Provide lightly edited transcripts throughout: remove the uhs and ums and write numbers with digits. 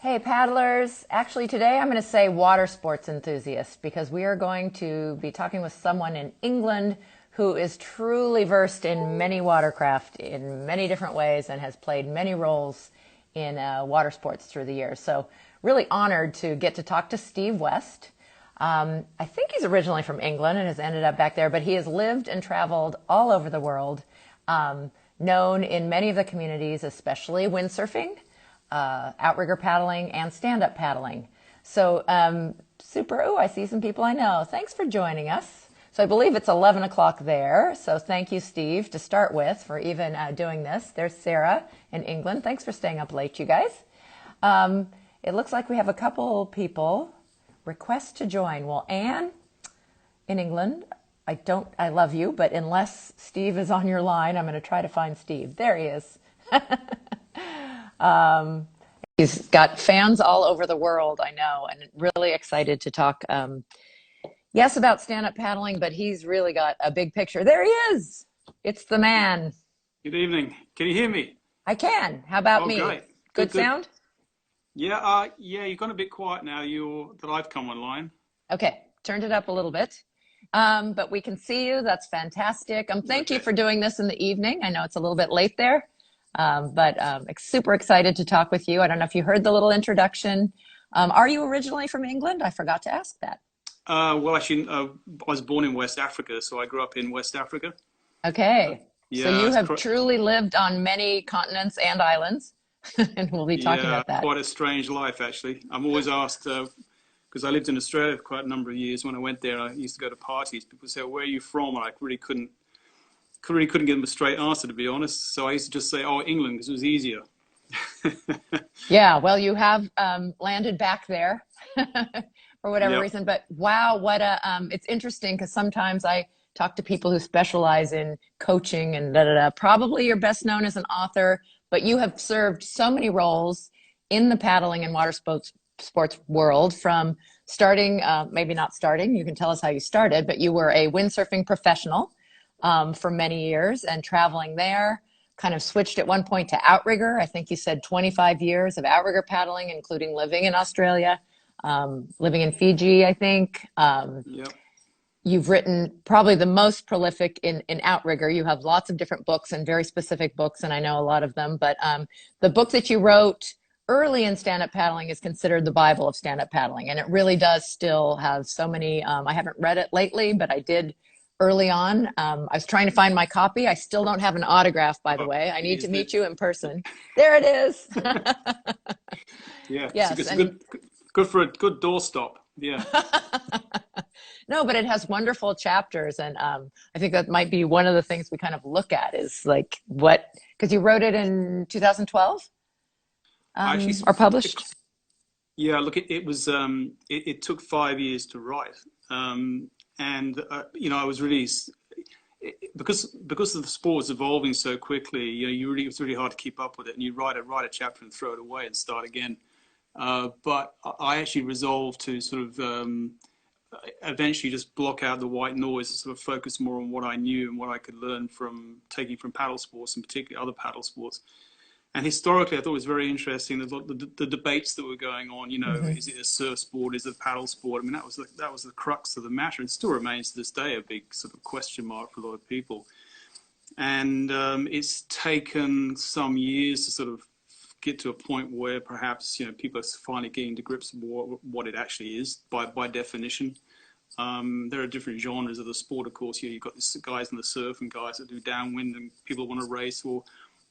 Hey paddlers, actually today I'm going to say water sports enthusiasts because we are going to be talking with someone in England who is truly versed in many watercraft in many different ways and has played many roles in water sports through the years. So really honored to get to talk to Steve West. I think he's originally from England and has ended up back there, but he has lived and traveled all over the world, known in many of the communities, especially windsurfing, outrigger paddling, and stand-up paddling. So super, I see some people I know. Thanks for joining us. So I believe it's 11 o'clock there. So thank you, Steve, to start with for even doing this. There's Sarah in England. Thanks for staying up late, you guys. It looks like we have a couple people request to join. Well, Anne in England, I love you, but unless Steve is on your line, I'm going to try to find Steve. There he is. He's got fans all over the world, I know, and really excited to talk, yes, about stand-up paddling, but he's really got a big picture. There he is. It's the man. Good evening. Can you hear me? I can. How about me? Great. Good sound? Yeah, you've gone a bit quiet now that I've come online. Okay, turned it up a little bit. But we can see you. That's fantastic. Thank you for doing this in the evening. I know it's a little bit late there. But super excited to talk with you. I don't know if you heard the little introduction. Are you originally from England? I forgot to ask that. Well, actually, I was born in West Africa, so I grew up in West Africa. Okay. Yeah, so you have truly lived on many continents and islands, and we'll be talking about that. Quite a strange life, actually. I'm always asked, because I lived in Australia for quite a number of years. When I went there, I used to go to parties. People say, where are you from? And I really couldn't give them a straight answer, to be honest. So I used to just say, oh, England, because it was easier. Yeah, well, you have landed back there for whatever reason. But wow, it's interesting because sometimes I talk to people who specialize in coaching and da-da-da. Probably you're best known as an author, but you have served so many roles in the paddling and water sports world, from starting, maybe not starting, you can tell us how you started, but you were a windsurfing professional for many years and traveling there, kind of switched at one point to outrigger. I think you said 25 years of outrigger paddling, including living in Australia, living in Fiji, I think. You've written probably the most prolific in outrigger. You have lots of different books and very specific books, and I know a lot of them. But the book that you wrote early in stand-up paddling is considered the Bible of stand-up paddling, and it really does still have so many. I haven't read it lately, but I did early on. I was trying to find my copy. I still don't have an autograph, by the way. I need to meet you in person. There it is. Yeah, yes, it's good for a good doorstop. Yeah. No, but it has wonderful chapters, and I think that might be one of the things we kind of look at is like because you wrote it in 2012, or published. Yeah, look, it was it took 5 years to write. I was really, because the sport was evolving so quickly, it's really hard to keep up with it, and you write a chapter and throw it away and start again. But I actually resolved to sort of eventually just block out the white noise and sort of focus more on what I knew and what I could learn from paddle sports, and particularly other paddle sports. And historically, I thought it was very interesting the debates that were going on. Is it a surf sport? Is it a paddle sport? I mean, that was the crux of the matter, and still remains to this day a big sort of question mark for a lot of people. And it's taken some years to sort of get to a point where perhaps people are finally getting to grips with what it actually is by definition. There are different genres of the sport, of course. You've got the guys in the surf and guys that do downwind, and people want to race, or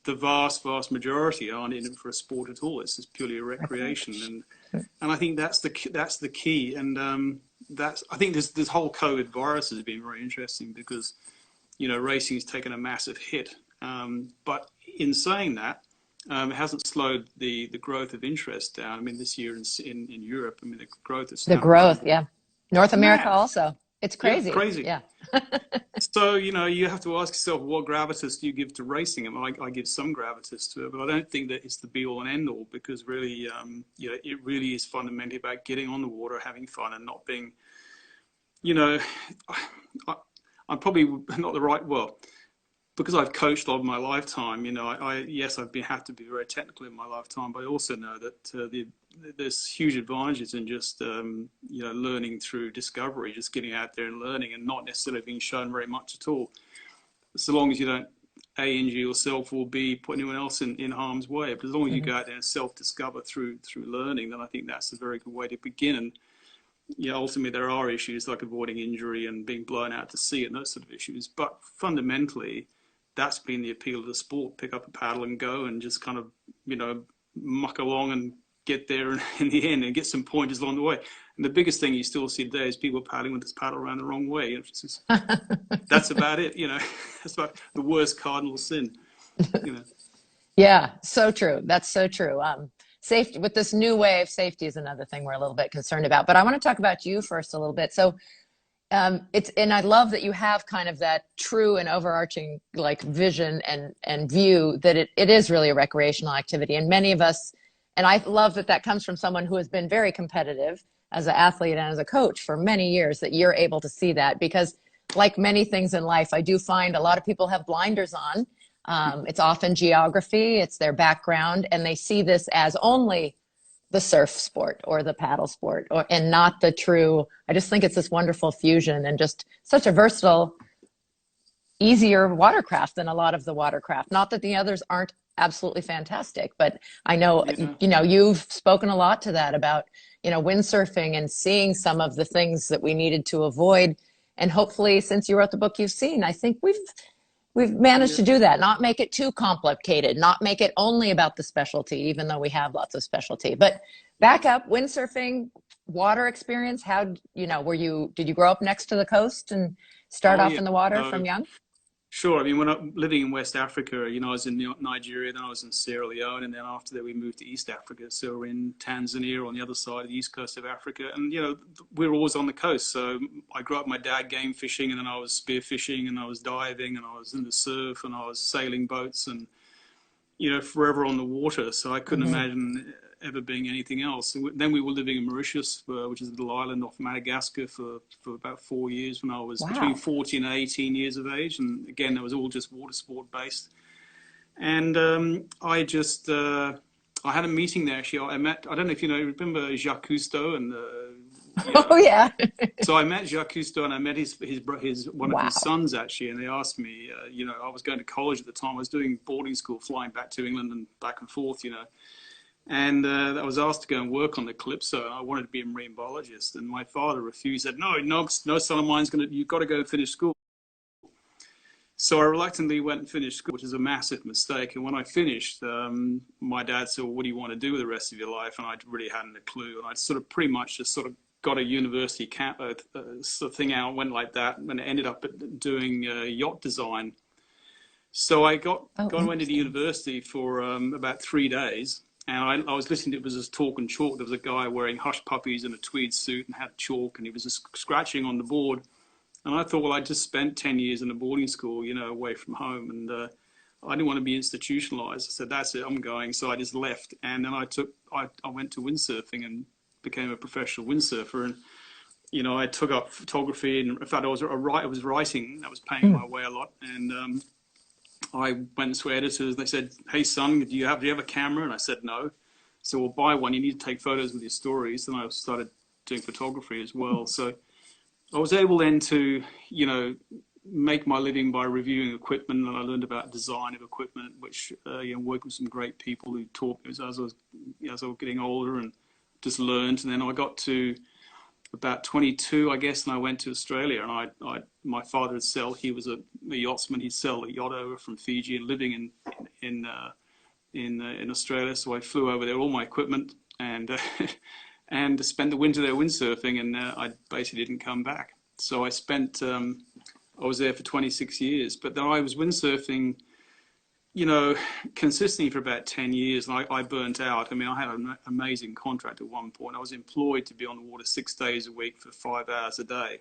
the vast majority aren't in it for a sport at all. It's just purely a recreation, and I think that's the key. And I think this whole COVID virus has been very interesting because racing has taken a massive hit. But in saying that, it hasn't slowed the growth of interest down. I mean, this year in Europe, I mean, the growth is North America also. It's crazy. Yeah, crazy. Yeah. So, you have to ask yourself, what gravitas do you give to racing? I mean, I give some gravitas to it, but I don't think that it's the be all and end all, because really, it really is fundamentally about getting on the water, having fun, and not being, I'm probably not the right, because I've coached a lot of my lifetime, yes, have to be very technical in my lifetime, but I also know that there's huge advantages in just, learning through discovery, just getting out there and learning and not necessarily being shown very much at all. So long as you don't A, injure yourself or B, put anyone else in harm's way. But as long as you go out there and self-discover through learning, then I think that's a very good way to begin. And ultimately there are issues like avoiding injury and being blown out to sea and those sort of issues. But fundamentally, that's been the appeal of the sport. Pick up a paddle and go and just kind of, muck along and get there in the end and get some pointers along the way. And the biggest thing you still see today is people paddling with this paddle around the wrong way. That's about it, That's about the worst cardinal sin, Yeah, so true. That's so true. Safety with this new wave, safety is another thing we're a little bit concerned about. But I want to talk about you first a little bit. So and I love that you have kind of that true and overarching like vision and view that it is really a recreational activity. And many of us, and I love that comes from someone who has been very competitive as an athlete and as a coach for many years, that you're able to see that, because like many things in life, I do find a lot of people have blinders on. It's often geography, it's their background, and they see this as only the surf sport or the paddle sport, and not the true. I just think it's this wonderful fusion and just such a versatile, easier watercraft than a lot of the watercraft. Not that the others aren't absolutely fantastic, but I know, you've spoken a lot to that about, windsurfing and seeing some of the things that we needed to avoid. And hopefully since you wrote the book, you've seen, I think we've managed to do that, not make it too complicated, not make it only about the specialty, even though we have lots of specialty. But back up, windsurfing, water experience, how, did you grow up next to the coast and start off in the water from young? Sure. I mean, when I'm living in West Africa, I was in Nigeria, then I was in Sierra Leone, and then after that we moved to East Africa. So we're in Tanzania on the other side of the east coast of Africa. And, we're always on the coast. So I grew up, my dad game fishing, and then I was spear fishing, and I was diving, and I was in the surf, and I was sailing boats, and, forever on the water. So I couldn't imagine ever being anything else. And then we were living in Mauritius, which is a little island off Madagascar, for about 4 years when I was between 14 and 18 years of age. And again, it was all just water sport based. And I had a meeting there actually. I don't know if remember Jacques Cousteau and Oh yeah. So I met Jacques Cousteau, and I met his one of his sons actually, and they asked me, I was going to college at the time. I was doing boarding school, flying back to England and back and forth, And I was asked to go and work on the Calypso, and I wanted to be a marine biologist. And my father refused, said, no son of mine's you've got to go and finish school. So I reluctantly went and finished school, which is a massive mistake. And when I finished, my dad said, well, what do you want to do with the rest of your life? And I really hadn't a clue. And I sort of pretty much just sort of got a university sort of thing out, went like that, and ended up doing yacht design. So I went to the university for about 3 days. And I was listening to it was this talk and chalk. There was a guy wearing hush puppies and a tweed suit and had chalk, and he was just scratching on the board. And I thought, well, I just spent 10 years in a boarding school, away from home, and I didn't want to be institutionalized. I said, that's it, I'm going. So I just left, and then I went to windsurfing and became a professional windsurfer. And I took up photography, and in fact, I was writing. That was paying my way a lot, and I went to editors. They said, hey, son, do you have a camera? And I said, no. So, well, buy one. You need to take photos with your stories. And I started doing photography as well. So I was able then to, make my living by reviewing equipment. And I learned about design of equipment, which, worked with some great people who taught me as I was getting older, and just learned. And then I got to about 22, I guess, and I went to Australia, and my father would sell. He was a yachtsman. He'd sell a yacht over from Fiji, and living in Australia. So I flew over there, all my equipment, and and spent the winter there windsurfing, and I basically didn't come back. So I was there for 26 years, but then I was windsurfing, consistently for about 10 years, and I burnt out. I mean, I had an amazing contract at one point. I was employed to be on the water 6 days a week for 5 hours a day,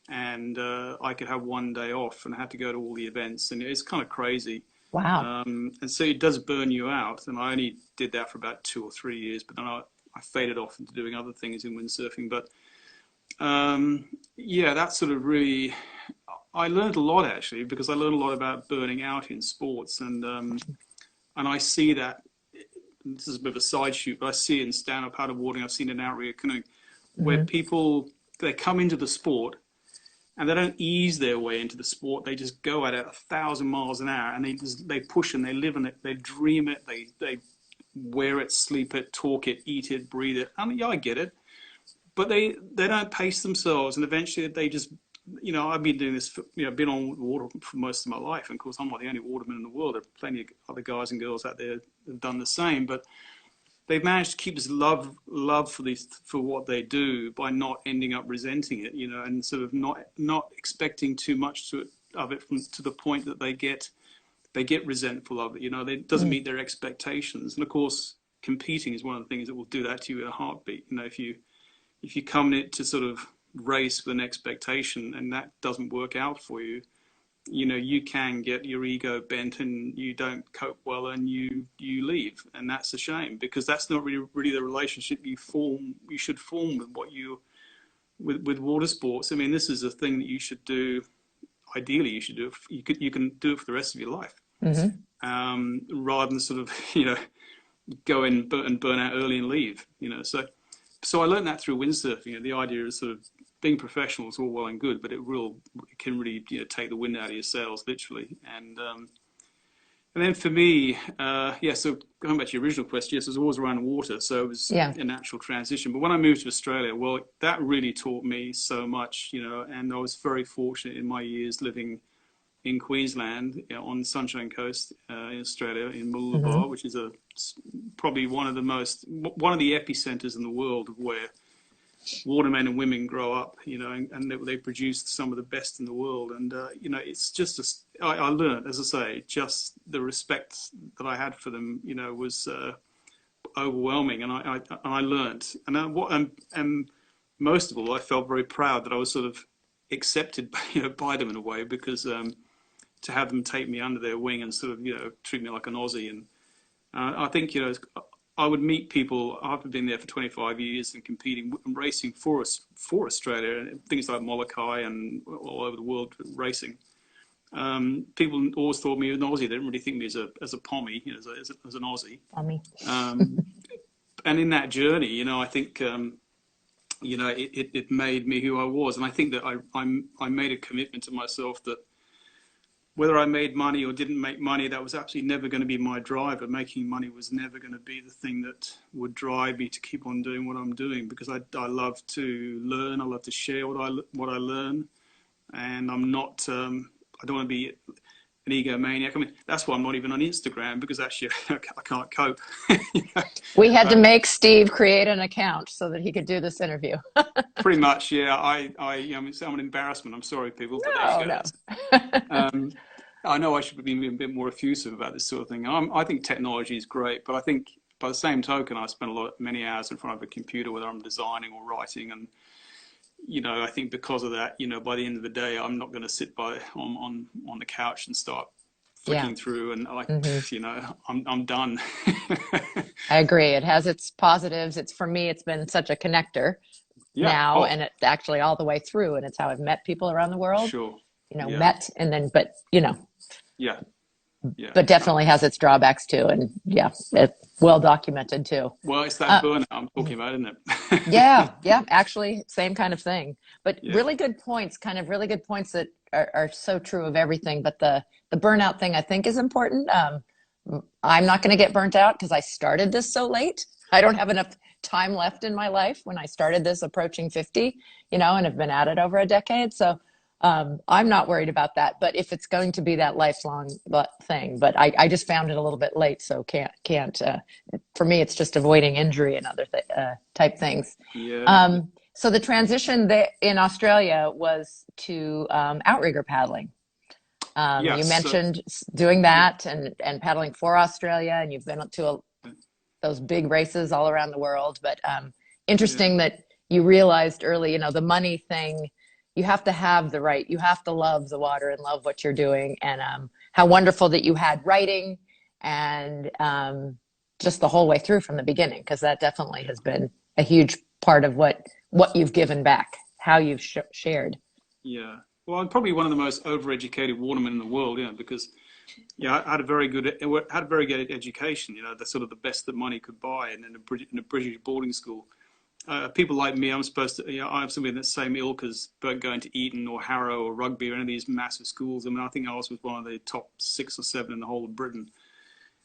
and I could have 1 day off, and I had to go to all the events, and it's kind of crazy. Wow. And so it does burn you out, and I only did that for about 2 or 3 years, but then I faded off into doing other things in windsurfing. But that sort of really, I learned a lot actually, because I learned a lot about burning out in sports, and I see that. This is a bit of a side shoot, but I see it in stand-up paddleboarding. I've seen it in outrigger canoeing, where people, they come into the sport and they don't ease their way into the sport. They just go at it 1,000 miles an hour, and they push and they live in it. They dream it. They wear it, sleep it, talk it, eat it, breathe it. I mean, yeah, I get it, but they don't pace themselves, and eventually they just, I've been doing this for, been on water for most of my life, and of course I'm not the only waterman in the world. There are plenty of other guys and girls out there that have done the same, but they've managed to keep this love for what they do by not ending up resenting it, and sort of not expecting too much of it to the point that they get resentful of it. It doesn't meet their expectations, and of course competing is one of the things that will do that to you in a heartbeat. If you come in it to sort of race with an expectation and that doesn't work out for you, you can get your ego bent and you don't cope well and you leave, and that's a shame, because that's not really the relationship you should form with water sports. I mean, this is a thing that you should do. Ideally, you should do it. You can do it for the rest of your life, rather than sort of go in and burn out early and leave. So I learned that through windsurfing. The idea is sort of being professional is all well and good, but it can really take the wind out of your sails, literally. And then for me, so going back to your original question, yes, it was always around water, so it was a natural transition. But when I moved to Australia, well, that really taught me so much, and I was very fortunate in my years living in Queensland, on the Sunshine Coast in Australia, in Molokai, which is probably one of the epicenters in the world of where watermen and women grow up, and they produce some of the best in the world. And it's just I learned, as I say, just the respect that I had for them, was overwhelming, and I learned, and most of all, I felt very proud that I was sort of accepted, by them in a way, because to have them take me under their wing and sort of treat me like an Aussie. And I think I would meet people after being there for 25 years and competing and racing for Australia, things like Molokai and all over the world racing. People always thought me an Aussie. They didn't really think me as a Pommy, as an Aussie. Pommy. And in that journey, I think it made me who I was, and I think that I made a commitment to myself that whether I made money or didn't make money, that was absolutely never going to be my driver. Making money was never going to be the thing that would drive me to keep on doing what I'm doing, because I love to learn. I love to share what I learn, and I'm not. I don't want to be an egomaniac. I mean, that's why I'm not even on Instagram, because actually I can't cope. We had to make Steve create an account so that he could do this interview. Pretty much, yeah. I'm an embarrassment. I'm sorry, people. But No. I know I should be a bit more effusive about this sort of thing. I think technology is great, but I think by the same token, I spend many hours in front of a computer, whether I'm designing or writing, and I think because of that, by the end of the day, I'm not going to sit on the couch and start flicking through and I'm done. I agree. It has its positives. For me, it's been such a connector now, and it's actually all the way through, and it's how I've met people around the world. Sure. Met, and then, but Yeah. But definitely has its drawbacks too, and it's well documented too. Well, it's that burnout I'm talking about, isn't it? yeah, actually, same kind of thing. But really good points, really good points that are so true of everything. But the burnout thing, I think, is important. I'm not going to get burnt out because I started this so late. I don't have enough time left in my life when I started this approaching 50, and have been at it over a decade. So I'm not worried about that, but if it's going to be that lifelong thing, but I just found it a little bit late, so can't. For me, it's just avoiding injury and other type things. Yeah. So the transition in Australia was to outrigger paddling. You mentioned doing that and paddling for Australia, and you've been to those big races all around the world. But interesting that you realized early, the money thing. You have to have you have to love the water and love what you're doing. And how wonderful that you had writing and just the whole way through from the beginning, because that definitely has been a huge part of what you've given back, how you've shared. Yeah. Well, I'm probably one of the most overeducated watermen in the world, because I had a very good education, the sort of the best that money could buy, and in a British boarding school. People like me, I'm supposed to, I'm somebody in the same ilk as going to Eton or Harrow or Rugby or any of these massive schools. I mean, I think I was one of the top 6 or 7 in the whole of Britain.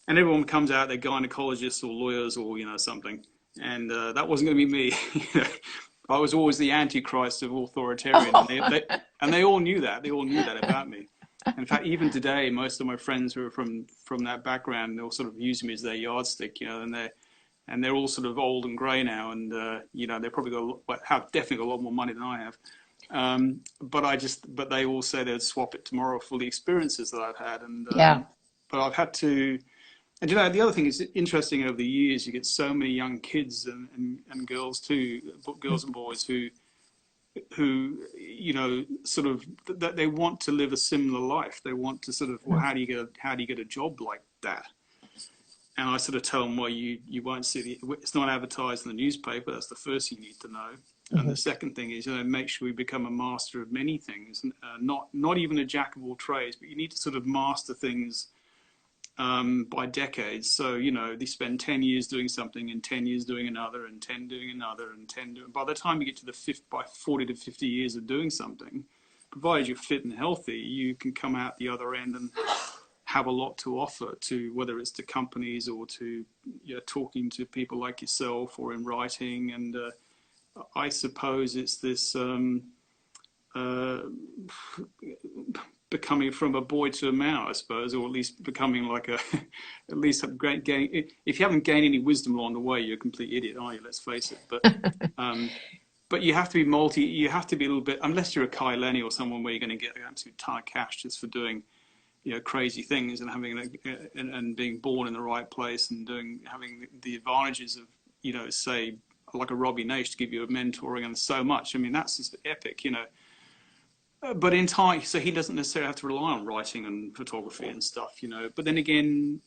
And everyone comes out, they're gynecologists or lawyers or, something. And that wasn't going to be me. I was always the antichrist of authoritarian. And they all knew that. They all knew that about me. In fact, even today, most of my friends who are from that background, they'll sort of use me as their yardstick, and they're all sort of old and grey now, and they probably have definitely got a lot more money than I have. But they all say they'd swap it tomorrow for the experiences that I've had, and but I've had to. And the other thing is interesting, over the years, you get so many young kids and girls too, girls and boys who sort of that they want to live a similar life. They want to sort of, well, how do you get a job like that? And I sort of tell them, well, you won't see it's not advertised in the newspaper. That's the first thing you need to know. Mm-hmm. And the second thing is, make sure you become a master of many things, not even a jack of all trades, but you need to sort of master things by decades. So, they spend 10 years doing something and 10 years doing another and 10 doing another and 10 doing. By the time you get to by 40 to 50 years of doing something, provided you're fit and healthy, you can come out the other end and have a lot to offer to, whether it's to companies or to talking to people like yourself or in writing. And I suppose it's this becoming from a boy to a man, I suppose, or at least becoming like at least if you haven't gained any wisdom along the way, you're a complete idiot, aren't you? Let's face it. But you have to be you have to be a little bit, unless you're a Kai Lenny or someone where you're going to get an absolute ton of cash just for doing crazy things and and being born in the right place and having the advantages of, say, like a Robbie Naish to give you a mentoring and so much. I mean, that's just epic, But in time, so he doesn't necessarily have to rely on writing and photography and stuff, But then again,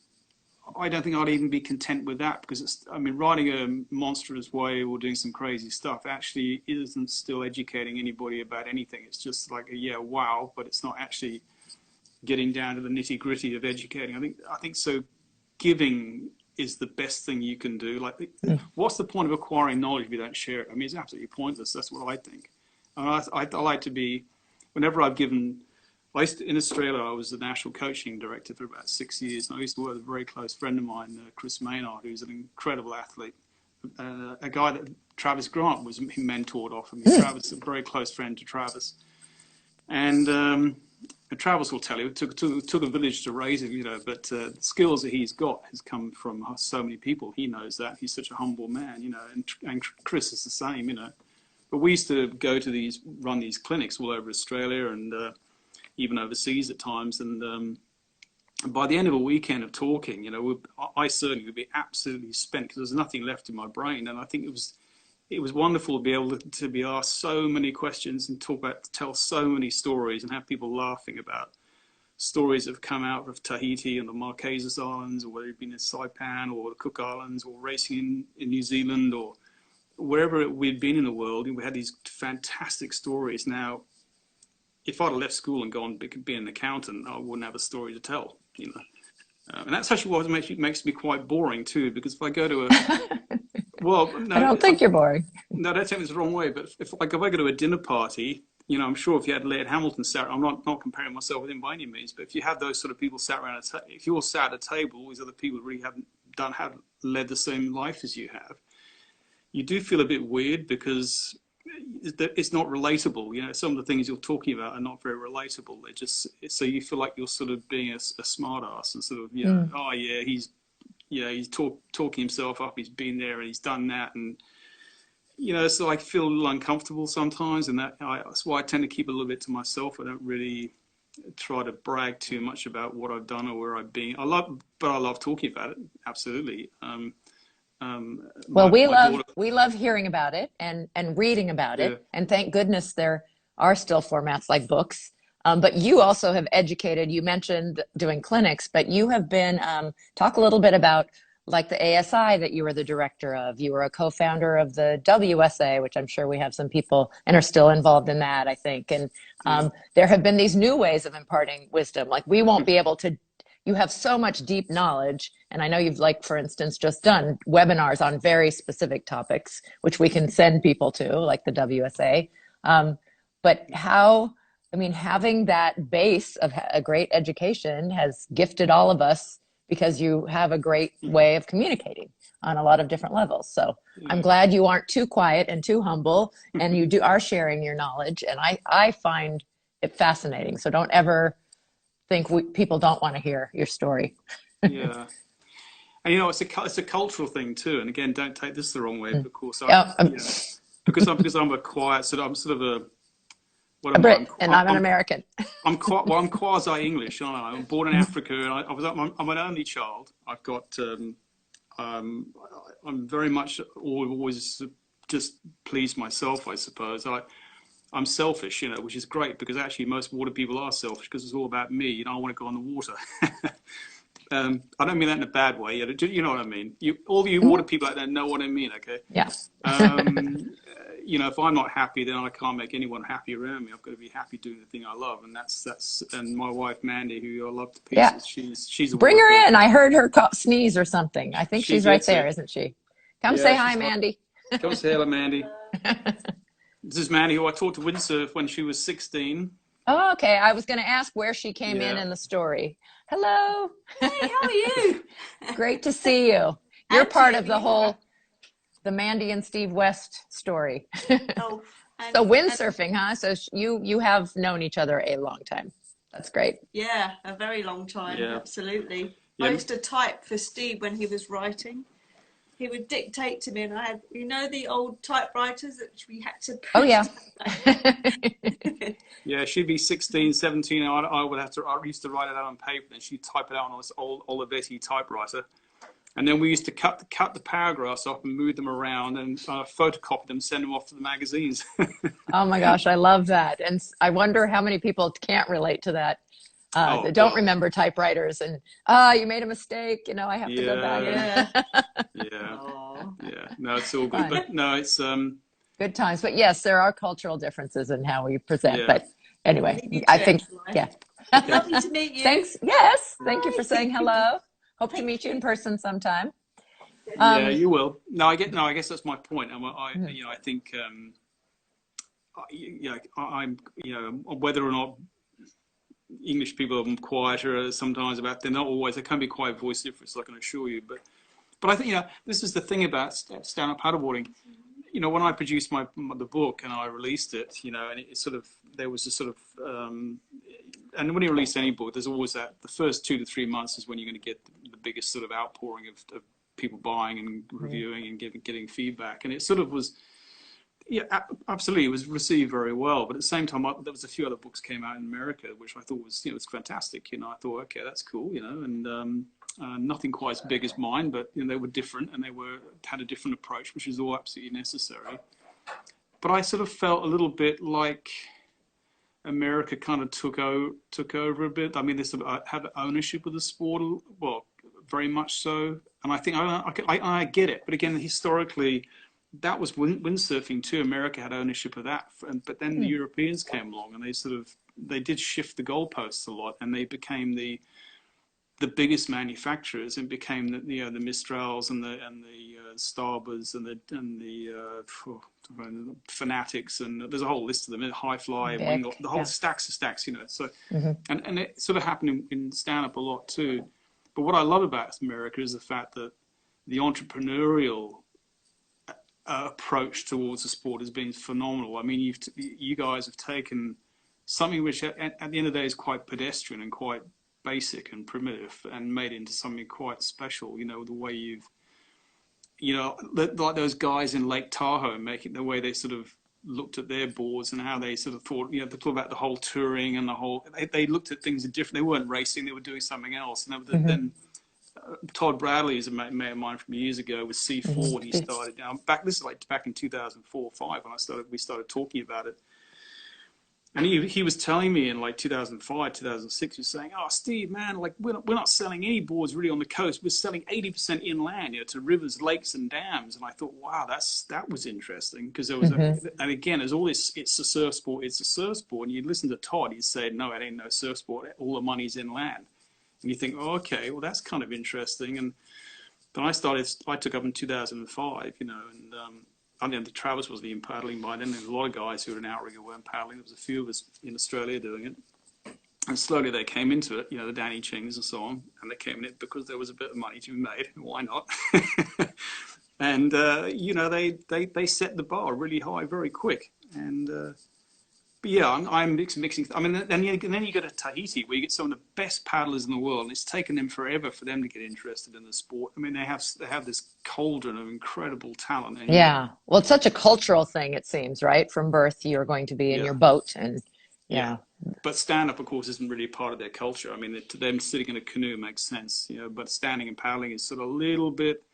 I don't think I'd even be content with that, because writing a monstrous way or doing some crazy stuff actually isn't still educating anybody about anything. It's just like, wow, but it's not actually getting down to the nitty gritty of educating. I think so. Giving is the best thing you can do. Like, what's the point of acquiring knowledge if you don't share it? It's absolutely pointless. That's what I think. I like to be, whenever I've given, in Australia, I was the national coaching director for about 6 years. And I used to work with a very close friend of mine, Chris Maynard, who's an incredible athlete. A guy that Travis Grant he mentored off of me. Travis, a very close friend to Travis. And Travis will tell you, it took a village to raise him, but the skills that he's got has come from so many people. He knows that. He's such a humble man, and Chris is the same, But we used to go to run these clinics all over Australia and even overseas at times. And by the end of a weekend of talking, I certainly would be absolutely spent because there's nothing left in my brain. And I think it was wonderful to be able to be asked so many questions and tell so many stories and have people laughing about stories that have come out of Tahiti and the Marquesas Islands, or whether you've been in Saipan or the Cook Islands, or racing in New Zealand, or wherever we'd been in the world. We had these fantastic stories. Now, if I'd have left school and gone be an accountant, I wouldn't have a story to tell, And that's actually what makes me quite boring too, because if I go to well, no, I don't think you're boring. No, don't take this the wrong way, but if I go to a dinner party, I'm sure if you had Laird Hamilton sat, I'm not comparing myself with him by any means, but if you had those sort of people sat around if you're sat at a table, all these other people really haven't led the same life as you have, you do feel a bit weird because it's not relatable. Some of the things you're talking about are not very relatable. They just, so you feel like you're sort of being a smart ass and sort of, oh yeah, he's talking himself up. He's been there and he's done that. And, so I feel a little uncomfortable sometimes. And that's why I tend to keep a little bit to myself. I don't really try to brag too much about what I've done or where I've been. I love talking about it. Absolutely. Well, we love hearing about it and reading about it. And thank goodness there are still formats like books. But you also have educated, you mentioned doing clinics, but you have been, talk a little bit about like the ASI that you were the director of. You were a co-founder of the WSA, which I'm sure we have some people and are still involved in that, I think. And there have been these new ways of imparting wisdom. Like we won't be able to, you have so much deep knowledge. And I know you've, like, for instance, just done webinars on very specific topics, which we can send people to, like the WSA. But how, I mean, having that base of a great education has gifted all of us, because you have a great way of communicating on a lot of different levels. So I'm glad you aren't too quiet and too humble, and you are sharing your knowledge. And I find it fascinating. So don't ever think people don't want to hear your story. Yeah. And, you know, it's a cultural thing too. And again, don't take this the wrong way, but of course, because I'm a quiet, so I'm sort of a Brit, and I'm an American. I'm quasi-English, aren't I? I'm born in Africa, and I'm an only child. I've got, I'm very much always just pleased myself, I suppose. I'm selfish, you know, which is great, because actually most water people are selfish, because it's all about me. You know, I want to go on the water. I don't mean that in a bad way. You know what I mean? All you water people out there know what I mean, okay? Yeah. You know, if I'm not happy, then I can't make anyone happy around me. I've got to be happy doing the thing I love, and and my wife Mandy, who I love to pieces. She's a bring her in. I heard her sneeze or something. I think she's right there, isn't she? Come say hi, Mandy. Come say hello, Mandy. This is Mandy, who I taught to windsurf when she was 16. Oh, okay. I was going to ask where she came in the story. Hello. Hey, how are you? Great to see you. You're part of the Mandy and Steve West story. Oh, so windsurfing, huh? So you have known each other a long time. That's great. Yeah, a very long time. Yeah. Absolutely. Yeah. I used to type for Steve when he was writing. He would dictate to me, and I had, you know, the old typewriters that we had to push. Oh, yeah. Yeah, she'd be 16, 17. I used to write it out on paper, and she'd type it out on this old Olivetti typewriter. And then we used to cut the paragraphs off and move them around and photocopy them, send them off to the magazines. Oh my gosh, I love that. And I wonder how many people can't relate to that. That don't remember typewriters, and you made a mistake, you know, I have to go back. Yeah. No, it's all good. But no, it's good times. But yes, there are cultural differences in how we present. But anyway, I think Lovely to meet you. Thanks. Yes. Thank you for saying hello. Hope to meet you in person sometime. Yeah, you will. I guess that's my point. You know, I think I'm, you know, whether or not English people are quieter sometimes about, they're not always, they can be quite voice difference, I can assure you. But I think, you know, this is the thing about stand-up paddleboarding. You know, when I produced the book and I released it, you know, and it sort of, there was a sort of, and when you release any book, there's always that, the first 2 to 3 months is when you're going to get the biggest sort of outpouring of people buying and reviewing and getting feedback. And it sort of was, yeah, absolutely, it was received very well. But at the same time, there was a few other books came out in America, which I thought was, you know, it's fantastic. You know, I thought, okay, that's cool, you know, and nothing quite as big as mine, but you know, they were different and they had a different approach, which is all absolutely necessary. But I sort of felt a little bit like America kind of took over a bit. I mean, they sort of had ownership of the sport, well, very much so. And I think I get it. But again, historically, that was windsurfing too. America had ownership of that. But then the Europeans came along and they did shift the goalposts a lot, and they became the biggest manufacturers, and became the Mistrals and the Starbers and the Fanatics, and there's a whole list of them. High Fly, the whole stacks of stacks, you know. So and it sort of happened in stand-up a lot too. But what I love about America is the fact that the entrepreneurial approach towards the sport has been phenomenal. I mean, you guys have taken something which at the end of the day is quite pedestrian and quite basic and primitive, and made it into something quite special. You know, the way like those guys in Lake Tahoe, making the way they sort of looked at their boards and how they sort of thought, you know, they thought about the whole touring and the whole, they looked at things different. They weren't racing, they were doing something else. And then Todd Bradley is a mate of mine from years ago with C4 when he started. This is like back in 2004 or 5 when we started talking about it. And he was telling me in like 2005, 2006, he was saying, "Oh, Steve, man, like we're not selling any boards really on the coast. We're selling 80% inland, to rivers, lakes, and dams." And I thought, wow, that was interesting, because there was and again, there's all this. It's a surf sport. It's a surf sport. And you listen to Todd. He'd say, "No, it ain't no surf sport. All the money's inland." And you think, oh, okay, well, that's kind of interesting. And then I took up in 2005, and I mean, the Travis wasn't even paddling by then. There were a lot of guys who were in outrigger weren't paddling. There was a few of us in Australia doing it. And slowly they came into it, the Danny Chings and so on. And they came in it because there was a bit of money to be made. Why not? And, they set the bar really high very quick. And, but yeah, I'm mixing. I mean, then you go to Tahiti, where you get some of the best paddlers in the world, and it's taken them forever for them to get interested in the sport. I mean, they have this cauldron of incredible talent. And yeah, well, it's such a cultural thing, it seems, right? From birth, you're going to be in your boat, and yeah. But stand up, of course, isn't really a part of their culture. I mean, to them, sitting in a canoe makes sense, but standing and paddling is sort of a little bit.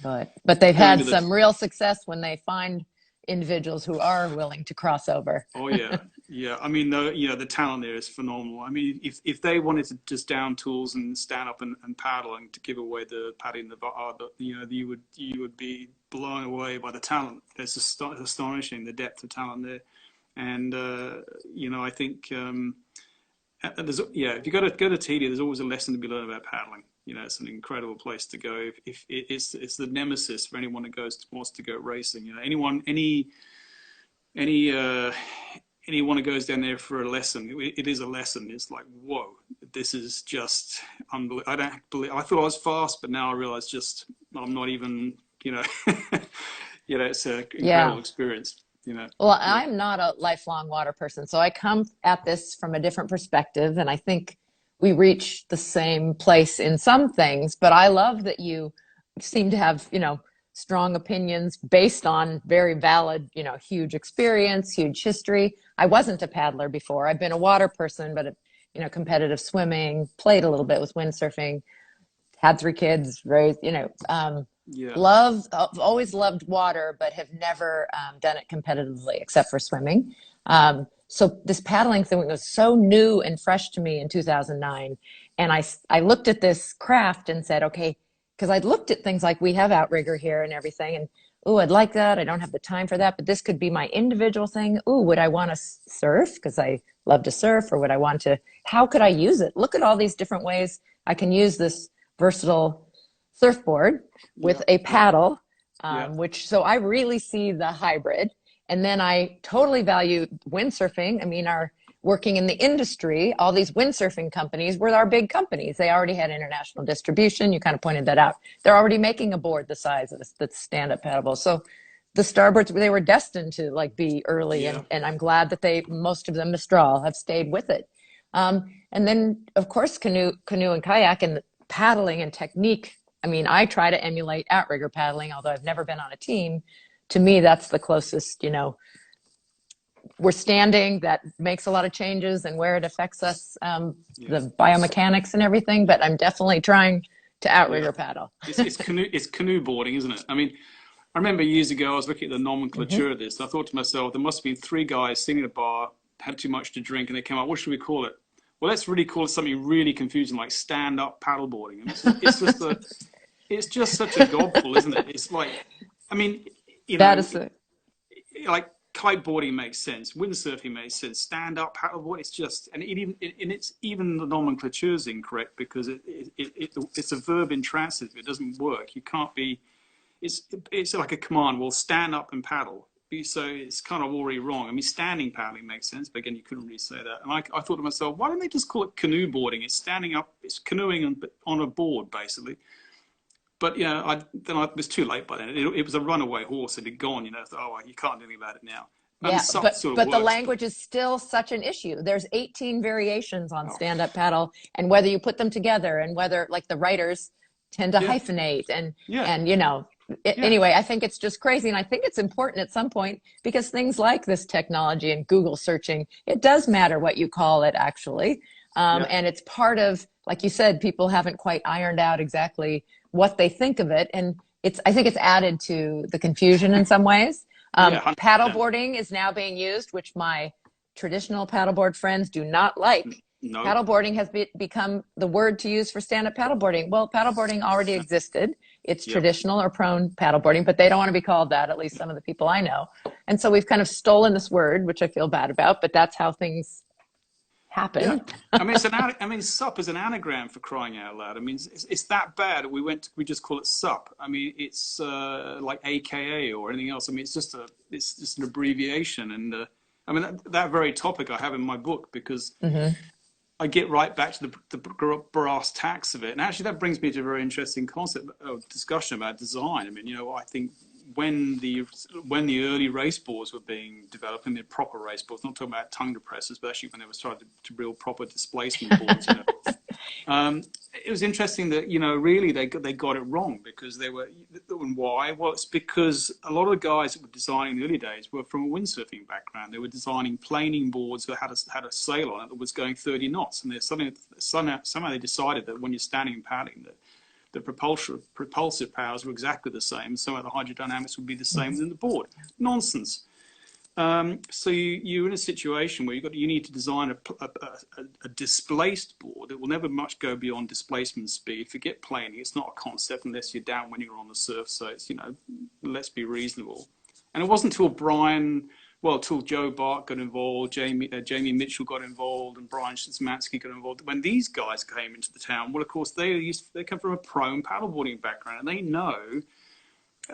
But they've had some real success when they find individuals who are willing to cross over. Oh yeah, yeah. I mean, the talent there is phenomenal. I mean, if they wanted to just down tools and stand up and paddle and to give away the paddling, you would be blown away by the talent. It's astonishing, the depth of talent there. And I think if you go to Tahiti, there's always a lesson to be learned about paddling. It's an incredible place to go. If it's the nemesis for anyone that wants to go racing. Anyone who goes down there for a lesson, it is a lesson. It's like, whoa, this is just unbelievable. I don't believe. I thought I was fast, but now I realize I'm not even. It's an incredible experience. Well, I'm not a lifelong water person, so I come at this from a different perspective, and I think we reach the same place in some things, but I love that you seem to have, strong opinions based on very valid, huge experience, huge history. I wasn't a paddler before. I've been a water person, but, competitive swimming, played a little bit with windsurfing, had 3 kids, raised, I've always loved water, but have never done it competitively except for swimming. So this paddling thing was so new and fresh to me in 2009. And I looked at this craft and said, okay, because I'd looked at things like we have outrigger here and everything. And, I'd like that. I don't have the time for that, but this could be my individual thing. Would I want to surf? Because I love to surf. Or would I want to, how could I use it? Look at all these different ways I can use this versatile surfboard with a paddle, so I really see the hybrid. And then I totally value windsurfing. I mean, working in the industry, all these windsurfing companies were our big companies. They already had international distribution. You kind of pointed that out. They're already making a board the size of the stand-up paddle. So the starboards, they were destined to be early, and I'm glad that most of them, Mistral, have stayed with it. And then, of course, canoe and kayak and paddling and technique. I mean, I try to emulate outrigger paddling, although I've never been on a team. To me, that's the closest, we're standing, that makes a lot of changes and where it affects us, the biomechanics and everything, but I'm definitely trying to outrigger paddle. It's canoe boarding, isn't it? I mean, I remember years ago, I was looking at the nomenclature of this. And I thought to myself, there must have been 3 guys sitting at a bar, had too much to drink, and they came up, what should we call it? Well, let's really call it something really confusing, like stand-up paddleboarding. And it's just such a gobble, isn't it? It's like, I mean, that is like kiteboarding makes sense, windsurfing makes sense, stand-up paddleboard. It's just, and it's even the nomenclature is incorrect because it's a verb intransitive. It doesn't work. You can't be. It's like a command. Well, stand up and paddle. So it's kind of already wrong. I mean, standing paddling makes sense, but again, you couldn't really say that. And I thought to myself, why don't they just call it canoe boarding? It's standing up, it's canoeing on a board, basically. But it was too late by then. It was a runaway horse. It had gone. You can't do anything about it now. But the language is still such an issue. There's 18 variations on stand-up paddle, and whether you put them together, and whether the writers tend to hyphenate, anyway, I think it's just crazy. And I think it's important at some point, because things like this technology and Google searching, it does matter what you call it, actually. And it's part of, like you said, people haven't quite ironed out exactly what they think of it. And I think it's added to the confusion in some ways. Paddleboarding is now being used, which my traditional paddleboard friends do not like. No. Paddleboarding has become the word to use for stand-up paddleboarding. Well, paddleboarding already existed. It's traditional or prone paddleboarding, but they don't want to be called that, at least some of the people I know. And so we've kind of stolen this word, which I feel bad about, but that's how things happen. Yeah. I mean, SUP is an anagram, for crying out loud. I mean, it's that bad. We just call it SUP. I mean, it's like AKA or anything else. I mean, it's just an abbreviation. And I mean, that very topic I have in my book, because I get right back to the brass tacks of it. And actually that brings me to a very interesting concept of discussion about design. I mean, I think when the early race boards were being developed, and the proper race boards, not talking about tongue depressors, but actually when they were starting to build proper displacement boards, it was interesting that, really they got it wrong, because they were, and why? Well, it's because a lot of the guys that were designing in the early days were from a windsurfing background. They were designing planing boards that had a sail on it that was going 30 knots. And somehow they decided that when you're standing and paddling, that the propulsive powers were exactly the same. So the hydrodynamics would be the same within the board. Nonsense. So you're in a situation where you need to design a displaced board that will never much go beyond displacement speed. Forget planing; it's not a concept unless you're down when you're on the surf. So it's, let's be reasonable. And it wasn't until Joe Bart got involved, Jamie Mitchell got involved, and Brian Szymanski got involved. When these guys came into the town, well, of course they come from a prone paddleboarding background, and they know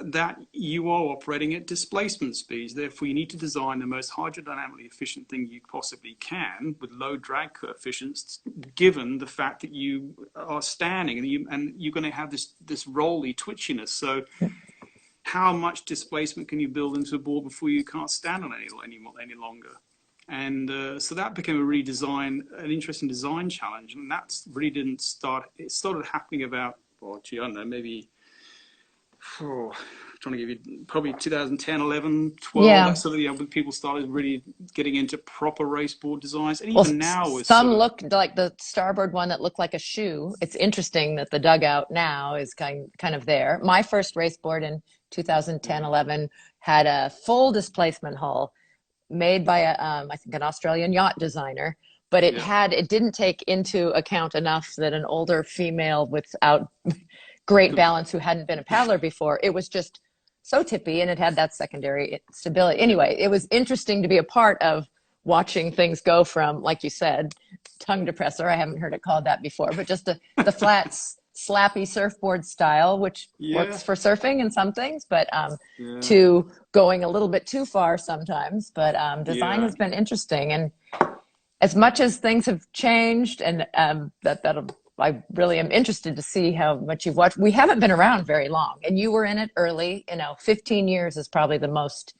that you are operating at displacement speeds. Therefore, you need to design the most hydrodynamically efficient thing you possibly can with low drag coefficients, given the fact that you are standing and you're going to have this rolly twitchiness. So how much displacement can you build into a board before you can't stand on any longer? And so that became an interesting design challenge. And that really didn't start, it started happening about, I don't know, maybe, trying to give you probably 2010, 11, 12. Yeah. That sort of, when people started really getting into proper race board designs. And even now, some look like the starboard one that looked like a shoe. It's interesting that the dugout now is kind of there. My first race board in 2010, 11 had a full displacement hull made by I think an Australian yacht designer, but it didn't take into account enough that an older female without great balance who hadn't been a paddler before, it was just so tippy, and it had that secondary stability. Anyway, it was interesting to be a part of watching things go from, like you said, tongue depressor, I haven't heard it called that before, but just the flat slappy surfboard style, which works for surfing in some things, but to going a little bit too far sometimes. But design has been interesting, and as much as things have changed, and I really am interested to see how much you've watched. We haven't been around very long, and you were in it early. 15 years is probably the most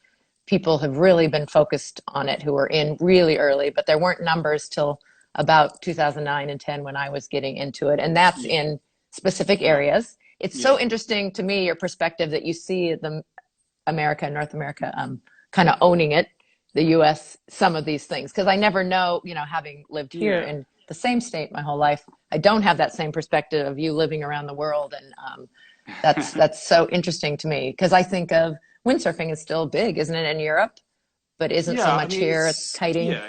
people have really been focused on it who were in really early, but there weren't numbers till about 2009 and 10 when I was getting into it, and that's in specific areas. It's so interesting to me, your perspective, that you see North America kind of owning it, the US, some of these things, because I never know, having lived here in the same state my whole life, I don't have that same perspective of you living around the world. And that's so interesting to me, because I think of windsurfing is still big, isn't it, in Europe, but isn't so much here. It's kiting. Yeah,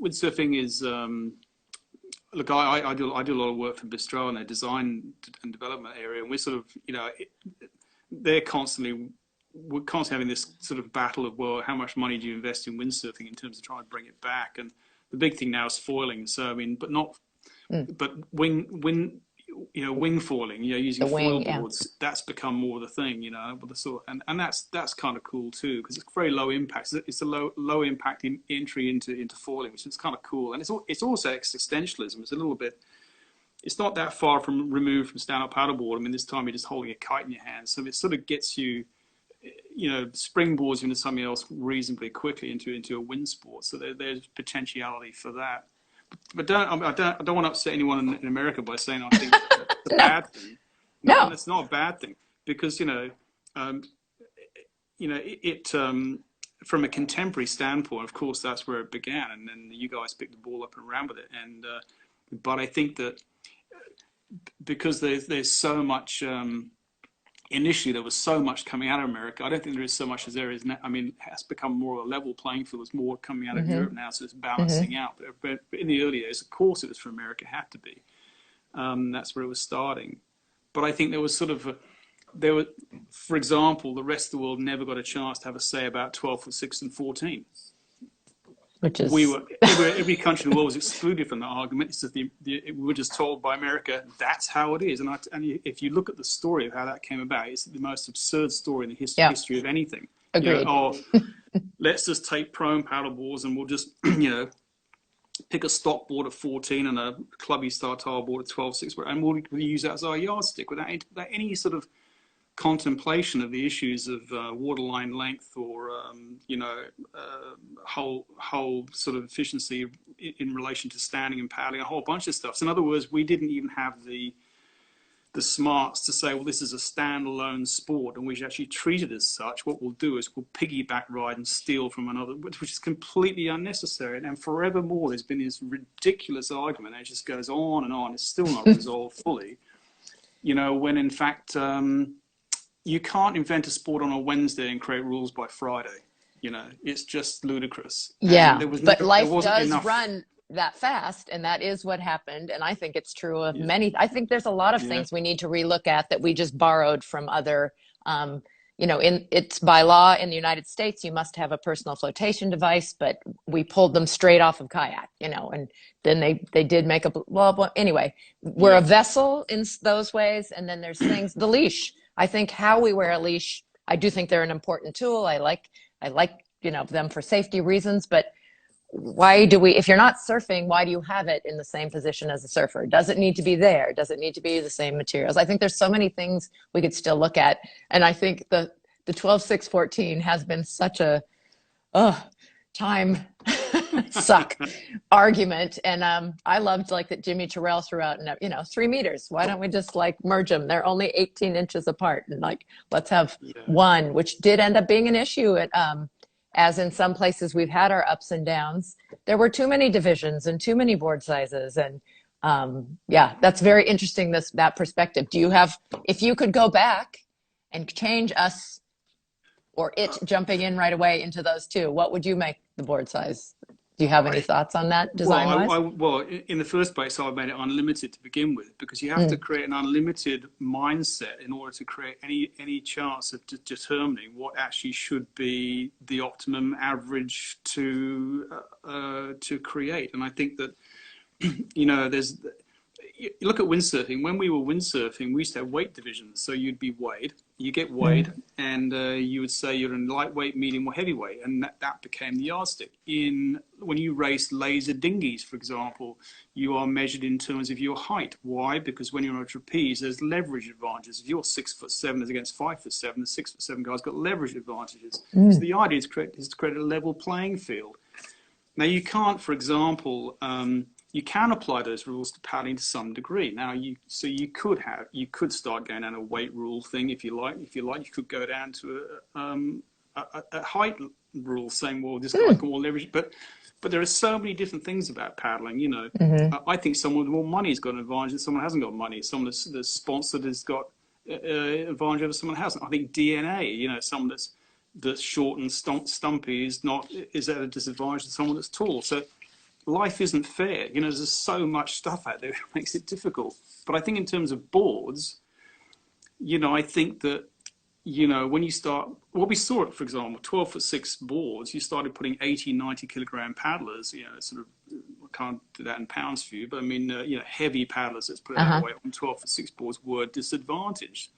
windsurfing is, look, I do a lot of work for Mistral in their design and development area, and we're sort of, we're constantly having this sort of battle of, well, how much money do you invest in windsurfing in terms of trying to bring it back? And the big thing now is foiling. So I mean, but wing foiling, using foil boards, that's become more the thing, with the sort, and that's kind of cool too, because it's very low impact. It's a low impact entry into foiling, which is kind of cool. And it's also existentialism. It's a little bit, it's not that far removed from stand-up paddleboard. I mean, this time you're just holding a kite in your hand, so it sort of gets you, springboards into something else reasonably quickly into a wind sport. So there's potentiality for that. But I don't want to upset anyone in America by saying I think it's a bad thing. No, it's not a bad thing, because from a contemporary standpoint, of course, that's where it began, and then you guys picked the ball up and ran with it. And but I think that because there's so much initially there was so much coming out of America. I don't think there is so much as there is now. I mean, it has become more of a level playing field. There's more coming out of Europe now, so it's balancing out. But in the early days, of course, it was for America, it had to be. That's where it was starting. But I think there was sort of for example, the rest of the world never got a chance to have a say about 12'6" and 14. Which is every country in the world was excluded from that argument. It's that we were just told by America that's how it is. And if you look at the story of how that came about, it's the most absurd story in the history of anything. Agreed. You know, let's just take pro and paddle boards and we'll just pick a stock board at 14 and a clubby style tile board at 12'6", and we'll use that as our yardstick without any sort of contemplation of the issues of waterline length or whole sort of efficiency in relation to standing and paddling, a whole bunch of stuff. So in other words, we didn't even have the smarts to say, well, this is a standalone sport and we should actually treat it as such. What we'll do is we'll piggyback ride and steal from another, which is completely unnecessary. And forevermore, there's been this ridiculous argument, and it just goes on and on. It's still not resolved fully. When in fact, you can't invent a sport on a Wednesday and create rules by Friday. It's just ludicrous. Yeah, but life does run that fast, and that is what happened. And I think it's true of many. I think there's a lot of things we need to relook at that we just borrowed from other. It's by law in the United States, you must have a personal flotation device, but we pulled them straight off of kayak. And then they did make well, anyway, we're a vessel in those ways, and then there's things. The leash. I think how we wear a leash, I do think they're an important tool. I like them for safety reasons, but if you're not surfing, why do you have it in the same position as a surfer? Does it need to be there? Does it need to be the same materials? I think there's so many things we could still look at. And I think the 12-6-14 has been such a time suck argument. And I loved that Jimmy Terrell threw out, 3 meters. Why don't we just merge them? They're only 18 inches apart. And let's have one, which did end up being an issue at, as in some places we've had our ups and downs. There were too many divisions and too many board sizes. And that's very interesting, that perspective. Do you have, if you could go back and change us or it jumping in right away into those two, what would you make the board size? Do you have any thoughts on that design-wise? Well, in the first place, I made it unlimited to begin with, because you have to create an unlimited mindset in order to create any chance of determining what actually should be the optimum average to create. And I think that, you look at windsurfing. When we were windsurfing, we used to have weight divisions. So you'd be weighed, you get weighed, and you would say you're in lightweight, medium, or heavyweight, and that became the yardstick. When you race laser dinghies, for example, you are measured in terms of your height. Why? Because when you're on a trapeze, there's leverage advantages. If you're 6'7" as against 5'7", the 6'7" guy's got leverage advantages. So the idea is to create a level playing field. Now you can't, for example, you can apply those rules to paddling to some degree. Now, you could start going down a weight rule thing if you like. You could go down to a height rule, saying, well, this guy can more leverage. But there are so many different things about paddling. I think someone with more money has got an advantage and someone hasn't got money. Someone that's sponsored has got advantage over someone who hasn't. I think DNA. Someone that's short and stumpy is at a disadvantage to someone that's tall. So life isn't fair. There's so much stuff out there that makes it difficult. But I think in terms of boards, I think that, when you start, we saw it, for example, 12'6" boards, you started putting 80, 90 kilogram paddlers, sort of, I can't do that in pounds for you, but I mean, heavy paddlers, let's put it that way, on 12'6" boards were disadvantaged.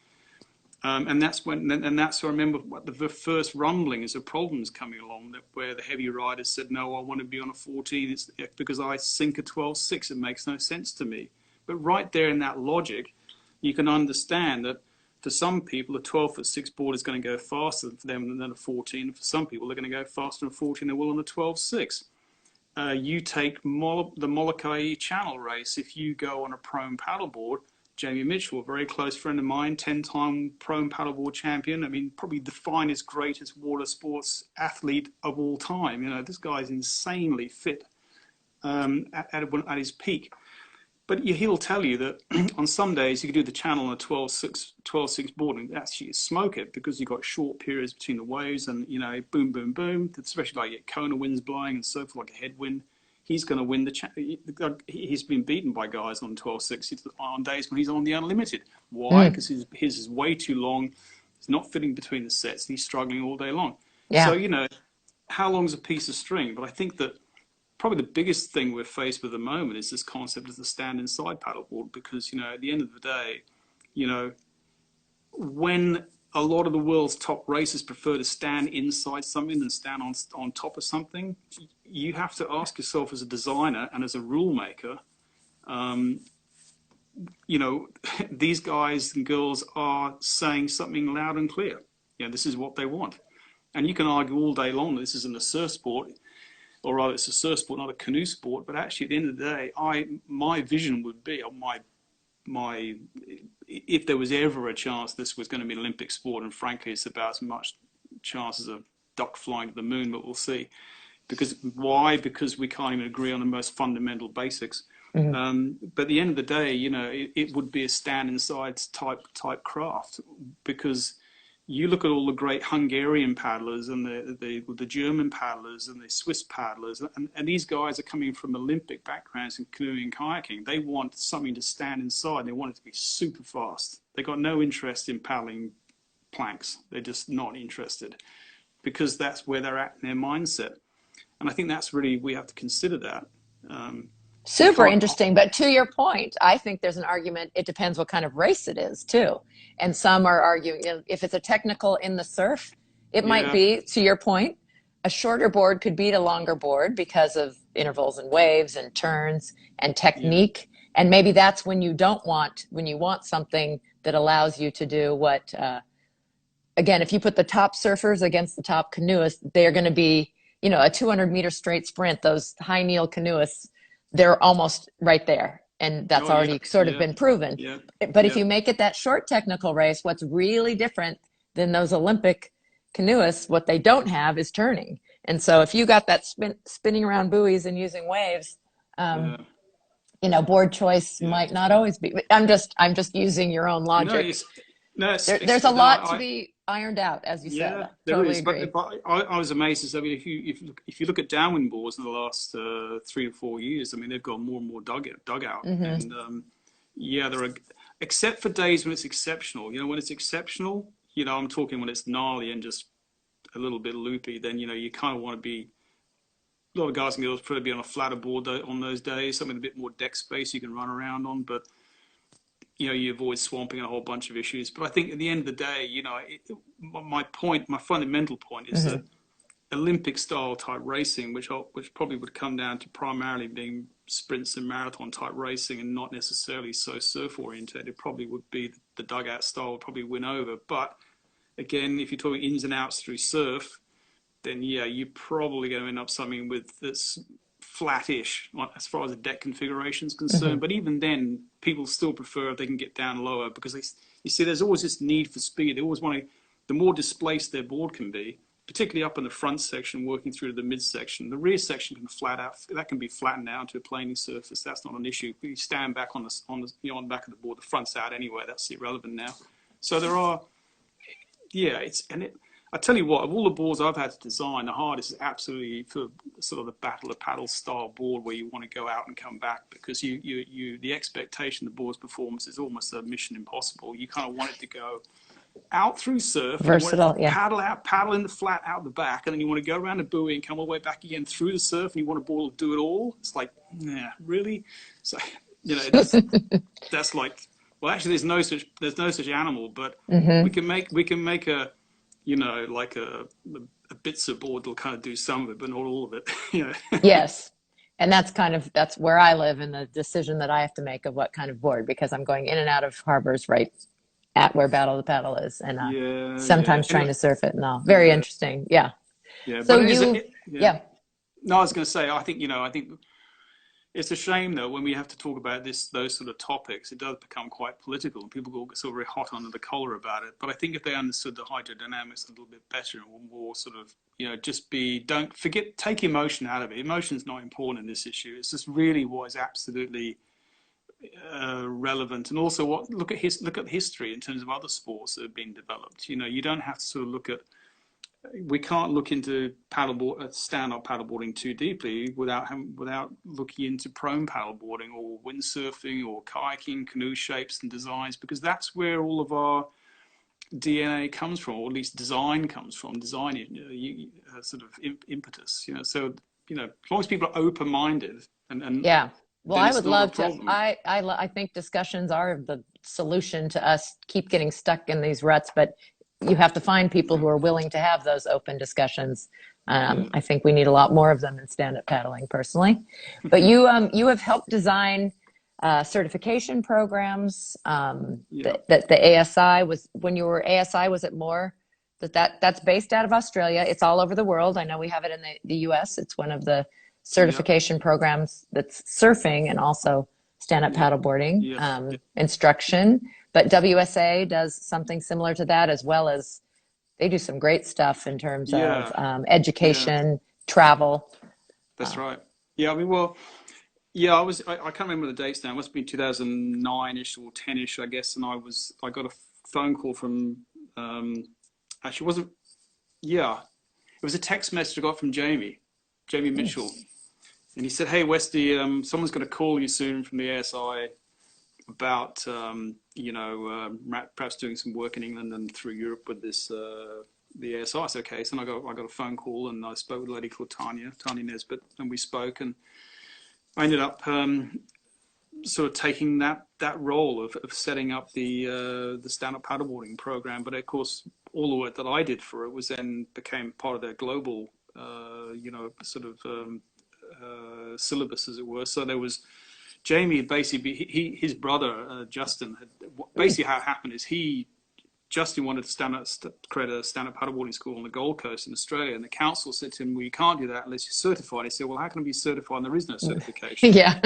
And that's where I remember the first rumblings of problems coming along, where the heavy riders said, no, I want to be on a 14 because I sink a 12'6". It makes no sense to me. But right there in that logic, you can understand that for some people, a 12'6" board is going to go faster for them than a 14. For some people, they're going to go faster on a 14 than they will on a 12'6". You take the Molokai Channel race. If you go on a prone paddleboard, Jamie Mitchell, a very close friend of mine, 10-time prone paddleboard champion. I mean, probably the finest, greatest water sports athlete of all time. This guy's insanely fit at his peak. but he'll tell you that on some days you can do the channel on a 12.6 board and actually smoke it, because you've got short periods between the waves, and boom, boom, boom. Especially like Kona winds blowing and so forth, like a headwind. He's going to win he's been beaten by guys on 12.6 on days when he's on the unlimited. Why? Because his is way too long. It's not fitting between the sets. He's struggling all day long. Yeah. So, how long's a piece of string? But I think that probably the biggest thing we're faced with at the moment is this concept of the stand inside paddleboard, because, at the end of the day, when a lot of the world's top racers prefer to stand inside something than stand on top of something, you have to ask yourself as a designer and as a rule maker, these guys and girls are saying something loud and clear. This is what they want. And you can argue all day long that this isn't a surf sport, or rather it's a surf sport, not a canoe sport. But actually, at the end of the day, my vision would be, or if there was ever a chance this was going to be an Olympic sport, and frankly, it's about as much chance as a duck flying to the moon, but we'll see. Why? Because we can't even agree on the most fundamental basics. Mm-hmm. But at the end of the day, it would be a stand inside type craft, because you look at all the great Hungarian paddlers and the German paddlers and the Swiss paddlers, and these guys are coming from Olympic backgrounds in canoeing and kayaking. They want something to stand inside. They want it to be super fast. They got no interest in paddling planks. They're just not interested, because that's where they're at in their mindset. And I think that's really, we have to consider that. Super interesting. But to your point, I think there's an argument, it depends what kind of race it is too. And some are arguing, if it's a technical in the surf, it might be, to your point, a shorter board could beat a longer board because of intervals and waves and turns and technique. And maybe that's when you want something that allows you to do what, again, if you put the top surfers against the top canoeists, they're going to be, a 200-meter straight sprint, those high kneel canoeists, they're almost right there. And that's already sort of been proven. Yeah. But if you make it that short technical race, what's really different than those Olympic canoeists, what they don't have is turning. And so if you got that spinning around buoys and using waves, board choice might not always be. I'm just using your own logic. There's a lot to be ironed out, as you said. There is. But I was amazed. I mean, if you look at downwind boards in the last 3 to 4 years, I mean, they've got more and more dugout, mm-hmm. And there are, except for days when it's exceptional. When it's exceptional, I'm talking when it's gnarly and just a little bit loopy. Then you kind of want to be. A lot of guys and girls prefer to be on a flatter board on those days, something a bit more deck space you can run around on, but. You avoid swamping and a whole bunch of issues. But I think at the end of the day, my fundamental point is mm-hmm. that Olympic style type racing, which probably would come down to primarily being sprints and marathon type racing and not necessarily so surf oriented, probably would be the dugout style would probably win over. But again, if you're talking ins and outs through surf, then you're probably going to end up something that's flattish as far as the deck configuration is concerned. Mm-hmm. But even then, people still prefer if they can get down lower, because there's always this need for speed. They always want to, the more displaced their board can be, particularly up in the front section, working through to the midsection. The rear section can be flattened out to a planing surface. That's not an issue. If you stand back on the back of the board, the front's out anyway. That's irrelevant now. So there are, I tell you what, of all the boards I've had to design, the hardest is absolutely for sort of the battle of paddle style board, where you want to go out and come back, because the expectation of the board's performance is almost a mission impossible. You kind of want it to go out through surf, versatile, paddle in the flat out the back, and then you want to go around the buoy and come all the way back again through the surf, and you want a board to do it all. It's like, really? So that's like, well, actually, there's no such animal, but mm-hmm. we can make a like a bits of board that'll kind of do some of it, but not all of it. Yes. And that's where I live, in the decision that I have to make of what kind of board, because I'm going in and out of harbors right at where Battle of the Paddle is. And sometimes trying to surf it and all. Very interesting. Yeah. Yeah. So No, I was going to say, I think it's a shame, though, when we have to talk about those sort of topics, it does become quite political, and people go sort of very hot under the collar about it. But I think if they understood the hydrodynamics a little bit better, or more sort of, don't forget, take emotion out of it. Emotion's not important in this issue. It's just really what is absolutely relevant. And also, look at history in terms of other sports that have been developed. You know, you don't have to sort of we can't look into stand-up paddleboarding too deeply without looking into prone paddleboarding or windsurfing or kayaking, canoe shapes and designs, because that's where all of our DNA comes from, or at least design comes from. Design, sort of impetus. You know, so you know, as long as people are open-minded and yeah. Well, I would love to. Problem. I think discussions are the solution to us keep getting stuck in these ruts, but you have to find people who are willing to have those open discussions. I think we need a lot more of them in stand-up paddling, personally. But you have helped design certification programs. That the ASI was, when you were ASI, was it more that's based out of Australia? It's all over the world. I know we have it in the US. It's one of the certification programs that's surfing and also stand-up paddleboarding instruction. But WSA does something similar to that, as well as they do some great stuff in terms of education, travel. That's right. Yeah, I mean, well, yeah, I can't remember the dates now. It must have been 2009-ish or 10-ish, I guess. And I got a phone call from, actually, it wasn't, it was a text message I got from Jamie Mitchell. And he said, "Hey, Westy, someone's going to call you soon from the ASI about, perhaps doing some work in England and through Europe with this, the ASI." I said, okay. So I got a phone call, and I spoke with a lady called Tanya Nesbitt, and we spoke, and I ended up sort of taking that role of setting up the stand-up paddleboarding program. But of course, all the work that I did for it became part of their global, syllabus, as it were. So there was Jamie, basically, his brother Justin. Basically, how it happened is Justin wanted to create a stand-up paddleboarding school on the Gold Coast in Australia, and the council said to him, "Well, you can't do that unless you're certified." He said, "Well, how can I be certified? And there is no certification." Yeah.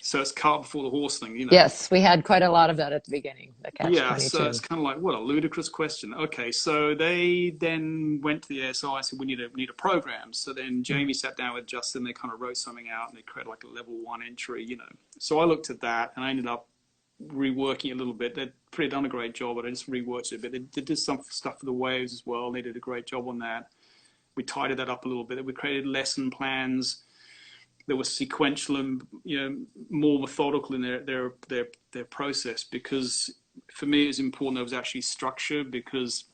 So it's cart before the horse thing, you know. Yes, we had quite a lot of that at the beginning. The catch-22. So it's kind of like, what a ludicrous question. Okay, so they then went to the ASI and said, we need a program. So then Jamie sat down with Justin, they kind of wrote something out, and they created like a level 1 entry, you know. So I looked at that, and I ended up reworking it a little bit. They'd pretty done a great job, but I just reworked it a bit. They did some stuff for the waves as well. They did a great job on that. We tidied that up a little bit. We created lesson plans. They were sequential and, you know, more methodical in their process, because for me it was important there was actually structure, because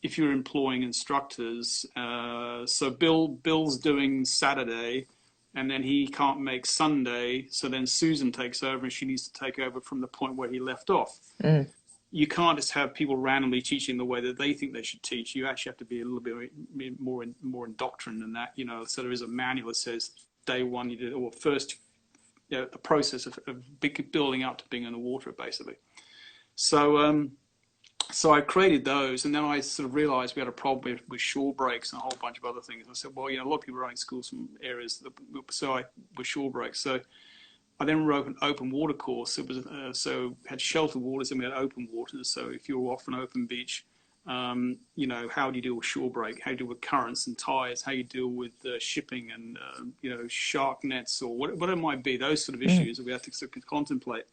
if you're employing instructors, so Bill's doing Saturday and then he can't make Sunday, so then Susan takes over and she needs to take over from the point where he left off. You can't just have people randomly teaching the way that they think they should teach. You actually have to be a little bit more indoctrined than that, you know. So there is a manual that says day one you did, or first, you know, a process of building up to being in the water, basically. So so I created those, and then I sort of realized we had a problem with shore breaks and a whole bunch of other things. I said, well, you know, a lot of people are running schools from areas with shore breaks. So I then wrote an open water course. It was so we had sheltered waters and we had open waters. So if you were off an open beach, you know, how do you deal with shore break? How do you deal with currents and tides? How you deal with shipping and, you know, shark nets or whatever it might be, those sort of issues that we have to sort of contemplate.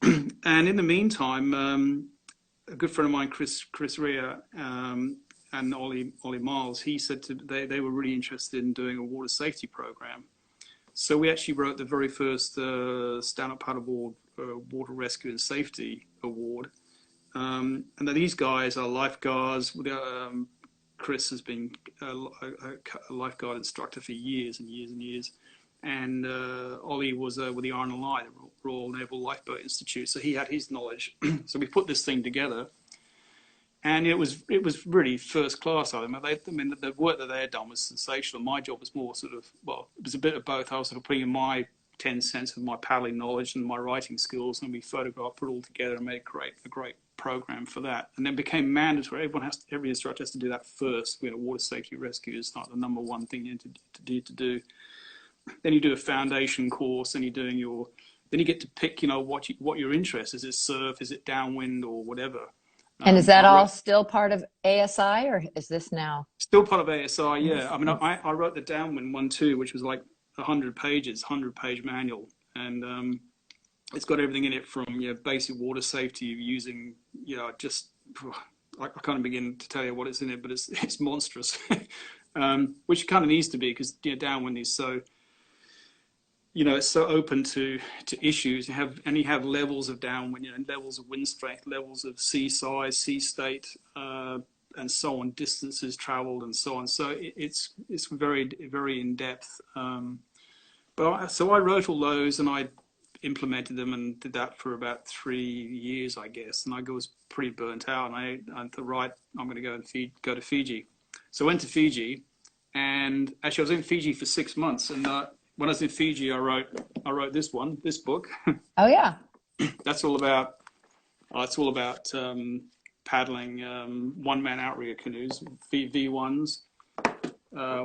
And in the meantime, a good friend of mine, Chris Rea, and Ollie Miles, he said they were really interested in doing a water safety program. So we actually wrote the very first stand-up paddleboard water rescue and safety award. And then these guys are lifeguards. Chris has been a lifeguard instructor for years and years and years. And Ollie was with the RNLI, the Royal Naval Lifeboat Institute. So he had his knowledge. So we put this thing together. And it was really first class. I mean, the work that they had done was sensational. My job was more sort of, well, it was a bit of both. I was sort of putting in my 10 cents of my paddling knowledge and my writing skills, and we photographed, put it all together, and made a great program for that. And then it became mandatory. Every instructor has to do that first. You know, water safety rescue is not the number one thing you need to do. Then you do a foundation course, and then you get to pick, you know, what your interest is. Is it surf? Is it downwind or whatever? And is that all still part of ASI, or is this now? Still part of ASI, yeah. I mean, I wrote the downwind one too, which was like 100 page manual. And it's got everything in it from, basic water safety, using, just, I can't begin to tell you what is in it, but it's monstrous, which it kind of needs to be, because downwind is so, it's so open to issues. You have levels of downwind, levels of wind strength, levels of sea size, sea state, and so on, distances traveled, and so on. So it's very, very in depth. So I wrote all those, and I implemented them and did that for about 3 years, I guess. And I was pretty burnt out, and I thought, right, I'm going to go to Fiji. So I went to Fiji, and actually I was in Fiji for 6 months. And when I was in Fiji, I wrote this book. Oh yeah. That's all about. It's all about paddling one-man outrigger canoes, V1s,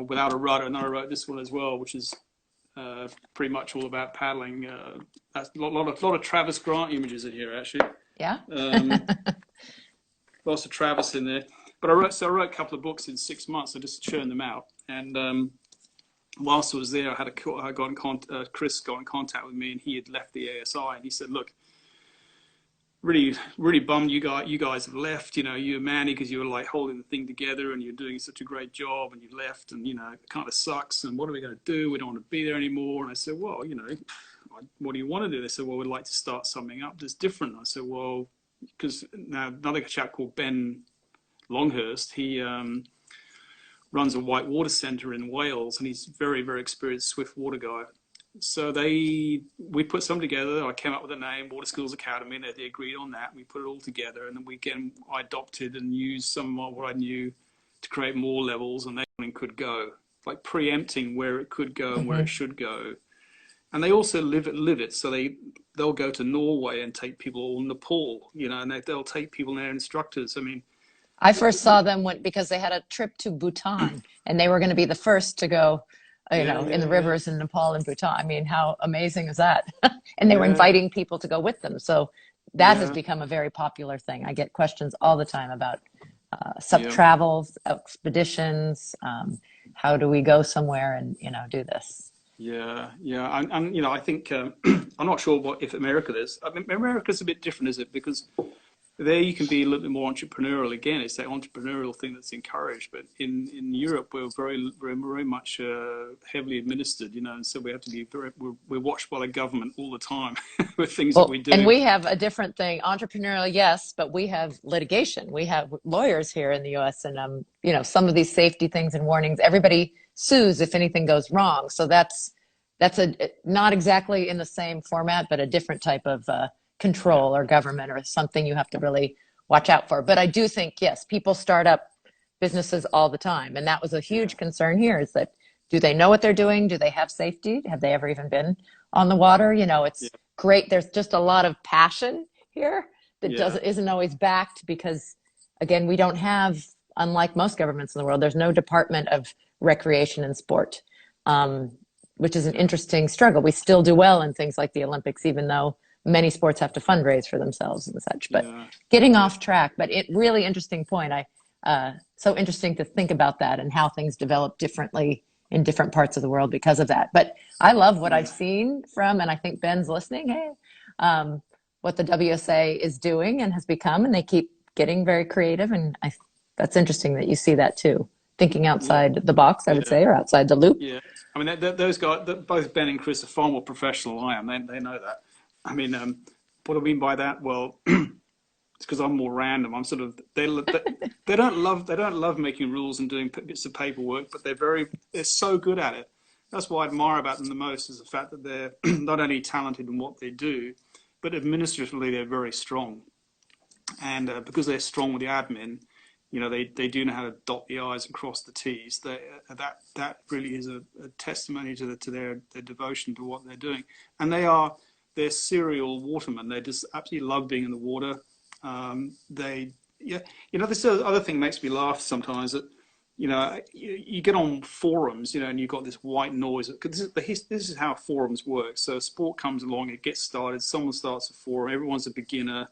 without a rudder. And I wrote this one as well, which is pretty much all about paddling. That's a lot of Travis Grant images in here, actually. Yeah. Lots of Travis in there. But I wrote a couple of books in 6 months. I just churned them out. And whilst I was there, Chris got in contact with me, and he had left the ASI, and he said, "Look, really, really bummed you guys have left. You're Manny, because you were like holding the thing together, and you're doing such a great job, and you left, and it kind of sucks. And what are we going to do? We don't want to be there anymore." And I said, "Well, what do you want to do?" They said, "Well, we'd like to start something up that's different." I said, "Well," because now another chap called Ben Longhurst, he runs a whitewater centre in Wales, and he's very, very experienced swift water guy. So we put some together. I came up with a name, Water Skills Academy, and they agreed on that. We put it all together, and then I adopted and used some of what I knew to create more levels, and they could go, like preempting where it could go and where it should go. And they also live it. So they'll go to Norway and take people, or Nepal, and they'll take people and their instructors. I mean, I first saw them because they had a trip to Bhutan, and they were going to be the first to go, in the rivers in Nepal and Bhutan. I mean, how amazing is that? And they were inviting people to go with them. So that has become a very popular thing. I get questions all the time about SUP travels, expeditions. How do we go somewhere and, do this? Yeah. And I think, I'm not sure if America is. I mean, America's a bit different, is it? Because there you can be a little bit more entrepreneurial. Again, it's that entrepreneurial thing that's encouraged. But in Europe, we're very, very, very much heavily administered, and so we have to be we're watched by the government all the time with things that we do. And we have a different thing. Entrepreneurial, yes, but we have litigation. We have lawyers here in the U.S. and some of these safety things and warnings. Everybody sues if anything goes wrong. So that's not exactly in the same format, but a different type of control or government or something you have to really watch out for. But I do think, yes, people start up businesses all the time. And that was a huge concern here, is that, do they know what they're doing? Do they have safety? Have they ever even been on the water? It's great. There's just a lot of passion here that isn't always backed, because again, we don't have, unlike most governments in the world, there's no Department of Recreation and Sport, which is an interesting struggle. We still do well in things like the Olympics, even though many sports have to fundraise for themselves and such. But getting off track, but really interesting point. So interesting to think about that and how things develop differently in different parts of the world because of that. But I love what I've seen from, and I think Ben's listening, what the WSA is doing and has become, and they keep getting very creative. And that's interesting that you see that too. Thinking outside the box, I would say, or outside the loop. Yeah. I mean, those guys, both Ben and Chris, are far more professional than I am. They know that. I mean, what I mean by that, well, it's because I'm more random. I'm sort of they don't love making rules and doing bits of paperwork, but they're so good at it. That's what I admire about them the most, is the fact that they're not only talented in what they do, but administratively they're very strong. And because they're strong with the admin, they do know how to dot the I's and cross the T's. That really is a testimony to their devotion to what they're doing. And they're serial watermen. They just absolutely love being in the water. This other thing makes me laugh sometimes, that, you get on forums, and you've got this white noise. This is how forums work. So sport comes along, it gets started, someone starts a forum, everyone's a beginner.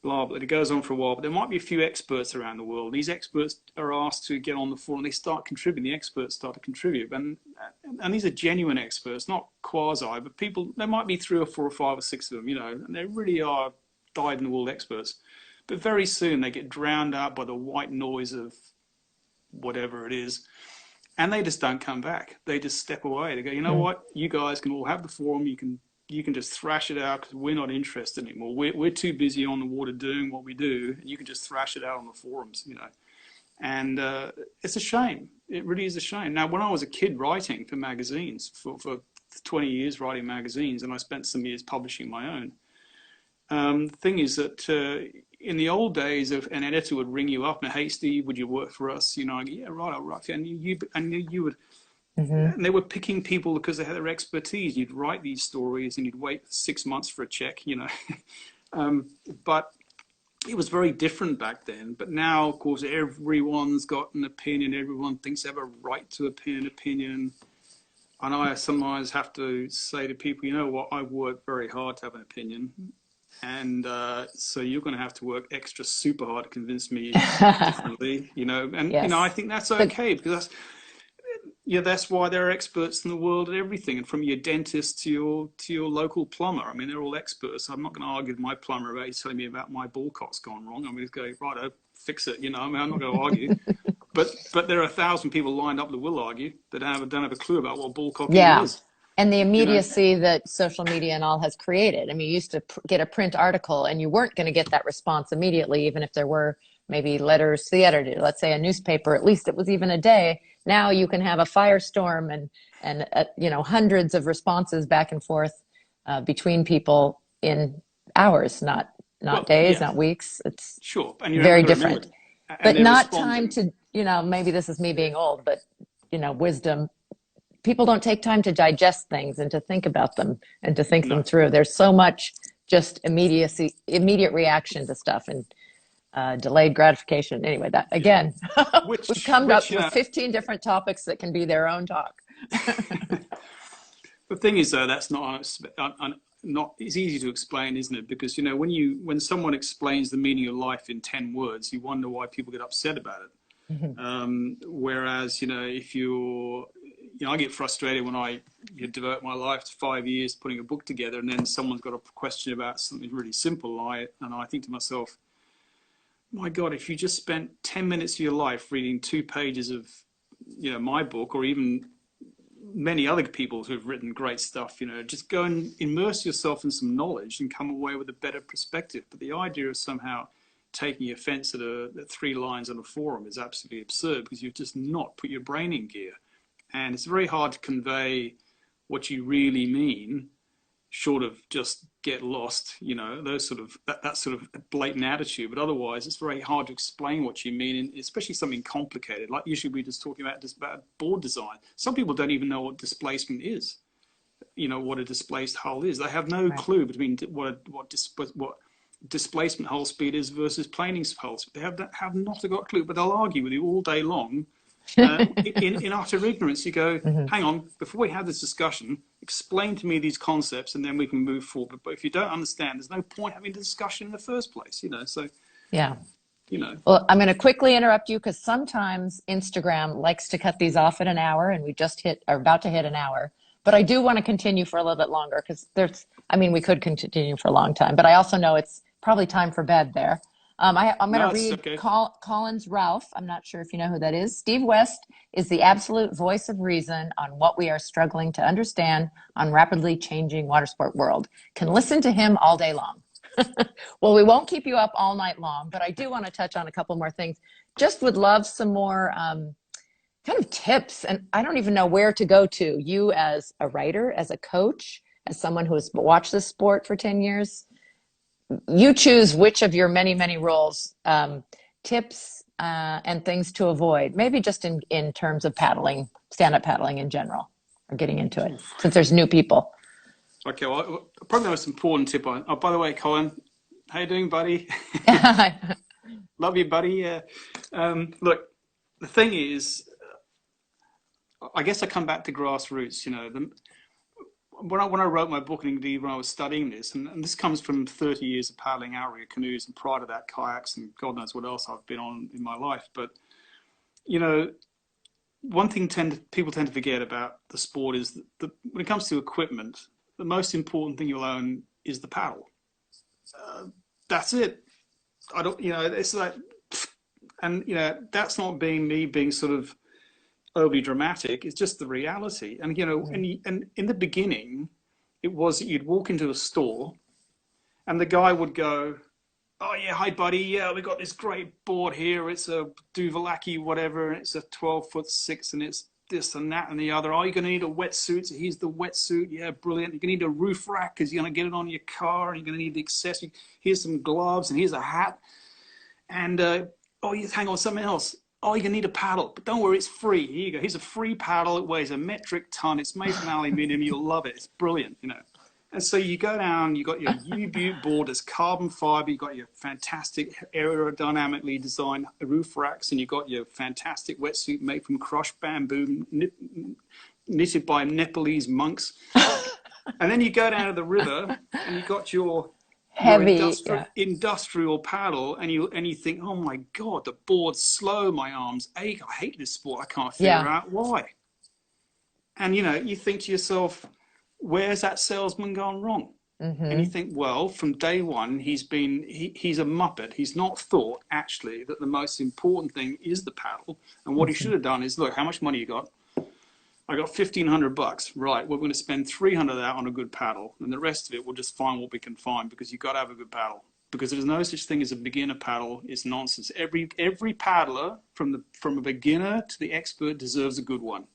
blah, blah. It goes on for a while, but there might be a few experts around the world. These experts are asked to get on the forum, and they start contributing. The experts start to contribute, and these are genuine experts, not quasi, but people. There might be 3 or 4 or 5 or 6 of them, and they really are dyed-in-the-wool experts. But very soon they get drowned out by the white noise of whatever it is, and they just don't come back. They just step away. They go, you know what? You guys can all have the forum. You can just thrash it out because we're not interested anymore. We're too busy on the water doing what we do. And you can just thrash it out on the forums, And it's a shame. It really is a shame. Now, when I was a kid writing for magazines, for 20 years writing magazines, and I spent some years publishing my own, the thing is that in the old days, an editor would ring you up and, hey, Steve, would you work for us? I go, yeah, right, I'll write. And you would. And they were picking people because they had their expertise. You'd write these stories and you'd wait 6 months for a check, But it was very different back then. But now, of course, everyone's got an opinion. Everyone thinks they have a right to an opinion. And I sometimes have to say to people, you know what, I've worked very hard to have an opinion. And so you're going to have to work extra super hard to convince me differently, And, Yes. I think that's okay because that's why there are experts in the world at everything, and from your dentist to your local plumber. I mean, they're all experts. I'm not going to argue with my plumber about telling me about my ball cock's gone wrong. I'm just going, right, I'll fix it. I'm not going to argue. But there are 1,000 people lined up that will argue that don't have a clue about what ball cock is. And the immediacy that social media and all has created. I mean, you used to get a print article and you weren't going to get that response immediately, even if there were maybe letters to the editor. Let's say a newspaper, at least it was even a day. Now you can have a firestorm and hundreds of responses back and forth between people in hours, not days, not weeks. It's sure, and very different. But not time to, maybe this is me being old, but, wisdom. People don't take time to digest things and to think about them and to think them through. There's so much just immediate reaction to stuff and delayed gratification. Anyway, that again, we've come up with 15 different topics that can be their own talk. The thing is, though, that's not it's easy to explain, isn't it? Because when someone explains the meaning of life in 10 words, you wonder why people get upset about it. Whereas if you're I get frustrated when I devote my life to 5 years putting a book together, and then someone's got a question about something really simple, and I think to myself, my God, if you just spent 10 minutes of your life reading 2 pages of, my book, or even many other people who've written great stuff, just go and immerse yourself in some knowledge and come away with a better perspective. But the idea of somehow taking offense at 3 lines on a forum is absolutely absurd, because you've just not put your brain in gear. And it's very hard to convey what you really mean, short of just get lost, those that sort of blatant attitude. But otherwise, it's very hard to explain what you mean, and especially something complicated. Like usually we're just talking about board design. Some people don't even know what displacement is, what a displaced hull is. They have no clue between what displacement hull speed is versus planing hull speed. They have not got a clue, but they'll argue with you all day long. In utter ignorance. You go, hang on, before we have this discussion, explain to me these concepts and then we can move forward. But if you don't understand, there's no point having the discussion in the first place, so yeah. Well, I'm going to quickly interrupt you because sometimes Instagram likes to cut these off at an hour, and we just are about to hit an hour. But I do want to continue for a little bit longer because we could continue for a long time, but I also know it's probably time for bed there. I'm going to read okay. Collins Ralph. I'm not sure if you know who that is. Steve West is the absolute voice of reason on what we are struggling to understand on rapidly changing water sport world. Can listen to him all day long. Well, we won't keep you up all night long, but I do want to touch on a couple more things. Just would love some more kind of tips. And I don't even know where to go to. You as a writer, as a coach, as someone who has watched this sport for 10 years, you choose which of your many, many roles, tips and things to avoid, maybe just in terms of paddling, stand-up paddling in general, or getting into it, since there's new people. Okay, well, probably the most important tip by the way, Colin, how you doing, buddy? Love you, buddy. Look, the thing is, I guess I come back to grassroots, when I wrote my book, and indeed when I was studying this, and this comes from 30 years of paddling outrigger canoes, and prior to that, kayaks, and God knows what else I've been on in my life. But, you know, one thing people tend to forget about the sport is that when it comes to equipment, the most important thing you'll own is the paddle. That's it. I don't, you know, it's like, and, you know, that's not me being sort of overly dramatic. It's just the reality. And, you know, and in the beginning, it was that you'd walk into a store and the guy would go, "Oh yeah, hi buddy, yeah, we got this great board here. It's a Duvalaki whatever, and it's a 12'6", and it's this and that and the other. Oh, you're gonna need a wetsuit. So here's the wetsuit. Yeah, brilliant. You're gonna need a roof rack because you're gonna get it on your car. And you're gonna need the accessory. Here's some gloves and here's a hat. And oh, you hang on, something else. Oh, you're gonna need a paddle, but don't worry, it's free. Here you go. Here's a free paddle. It weighs a metric ton. It's made from aluminium. You'll love it. It's brilliant, you know." And so you go down, you got your U-boot board as carbon fiber, you got your fantastic aerodynamically designed roof racks, and you got your fantastic wetsuit made from crushed bamboo, knitted by Nepalese monks. And then you go down to the river and you got your heavy industrial paddle, and you think, "Oh my God, the board's slow, my arms ache, I hate this sport, I can't figure out why." And you know, you think to yourself, where's that salesman gone wrong? And you think, well, from day one, he's a muppet. He's not thought actually that the most important thing is the paddle. And what he should have done is, look, how much money you got? I got $1,500. Right, we're going to spend 300 of that on a good paddle, and the rest of it we'll just find what we can find, because you've got to have a good paddle. Because there's no such thing as a beginner paddle. It's nonsense. Every paddler, from a beginner to the expert, deserves a good one.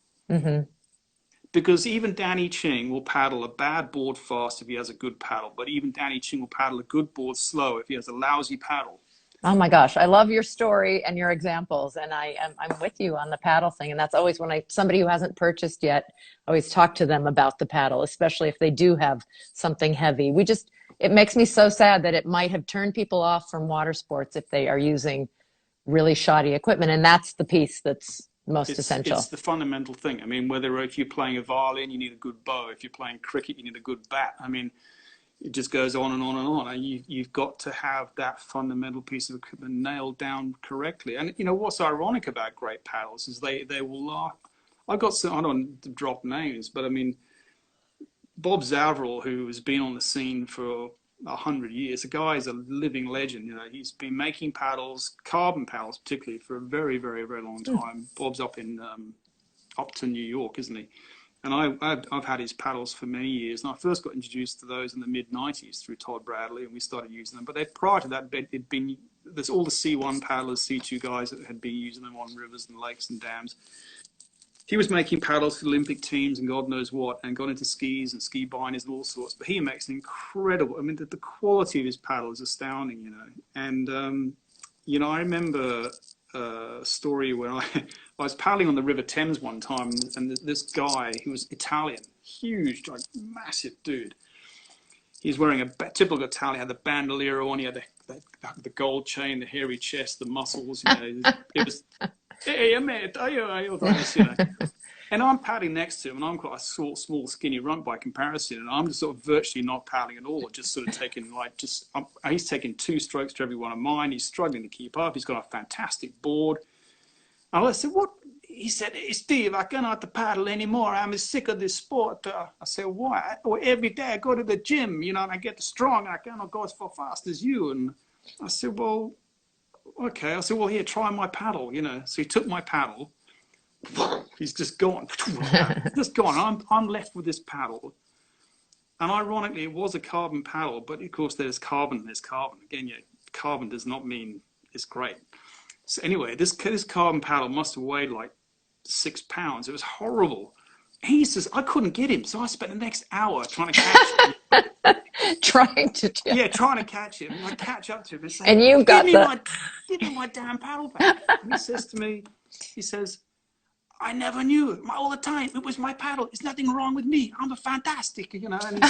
Because even Danny Ching will paddle a bad board fast if he has a good paddle, but even Danny Ching will paddle a good board slow if he has a lousy paddle. Oh my gosh, I love your story and your examples, and I'm with you on the paddle thing. And that's always when somebody who hasn't purchased yet, I always talk to them about the paddle, especially if they do have something heavy. It makes me so sad that it might have turned people off from water sports if they are using really shoddy equipment, and that's the piece that's most essential. It's the fundamental thing. I mean, if you're playing a violin, you need a good bow. If you're playing cricket, you need a good bat. I mean, it just goes on and on and on. And you've got to have that fundamental piece of equipment nailed down correctly. And you know what's ironic about great paddles is they will laugh. I've got some, I don't want to drop names, but I mean, Bob Zavrel, who has been on the scene for 100 years. The guy is a living legend. You know, he's been making paddles, carbon paddles particularly, for a very, very, very long time. Bob's up to New York, isn't he? And I've had his paddles for many years. And I first got introduced to those in the mid-90s through Todd Bradley, and we started using them. But prior to that, there's all the C1 paddlers, C2 guys that had been using them on rivers and lakes and dams. He was making paddles for Olympic teams and God knows what, and got into skis and ski binders and all sorts. But he makes an incredible, I mean, the quality of his paddle is astounding, you know. And, you know, I remember a story where I was paddling on the River Thames one time, and this guy, he was Italian, huge, like massive dude. He's wearing a typical Italian, had the bandolier on, he had the gold chain, the hairy chest, the muscles, you know. It was... Hey, mate, you know. And I'm paddling next to him, and I'm quite a small, skinny runt by comparison, and I'm just sort of virtually not paddling at all, just sort of taking he's taking 2 strokes to every one of mine. He's struggling to keep up. He's got a fantastic board. And I said, "What?" He said, "Hey, Steve, I cannot paddle anymore. I'm sick of this sport." I said, "Why?" "Well, every day I go to the gym, you know, and I get strong. I cannot go as fast as you." And I said, "Well, okay." I said, "Well, here, try my paddle, you know." So he took my paddle. He's just gone. Just gone. I'm left with this paddle. And ironically, it was a carbon paddle, but of course there's carbon. Again, yeah, carbon does not mean it's great. So anyway, this carbon paddle must have weighed like 6 pounds. It was horrible. He says, I couldn't get him. So I spent the next hour trying to catch him. trying to catch him. And I catch up to him and say, and you've got give me my damn paddle back. And he says to me, I never knew it. All the time, it was my paddle. There's nothing wrong with me. I'm a fantastic, you know. And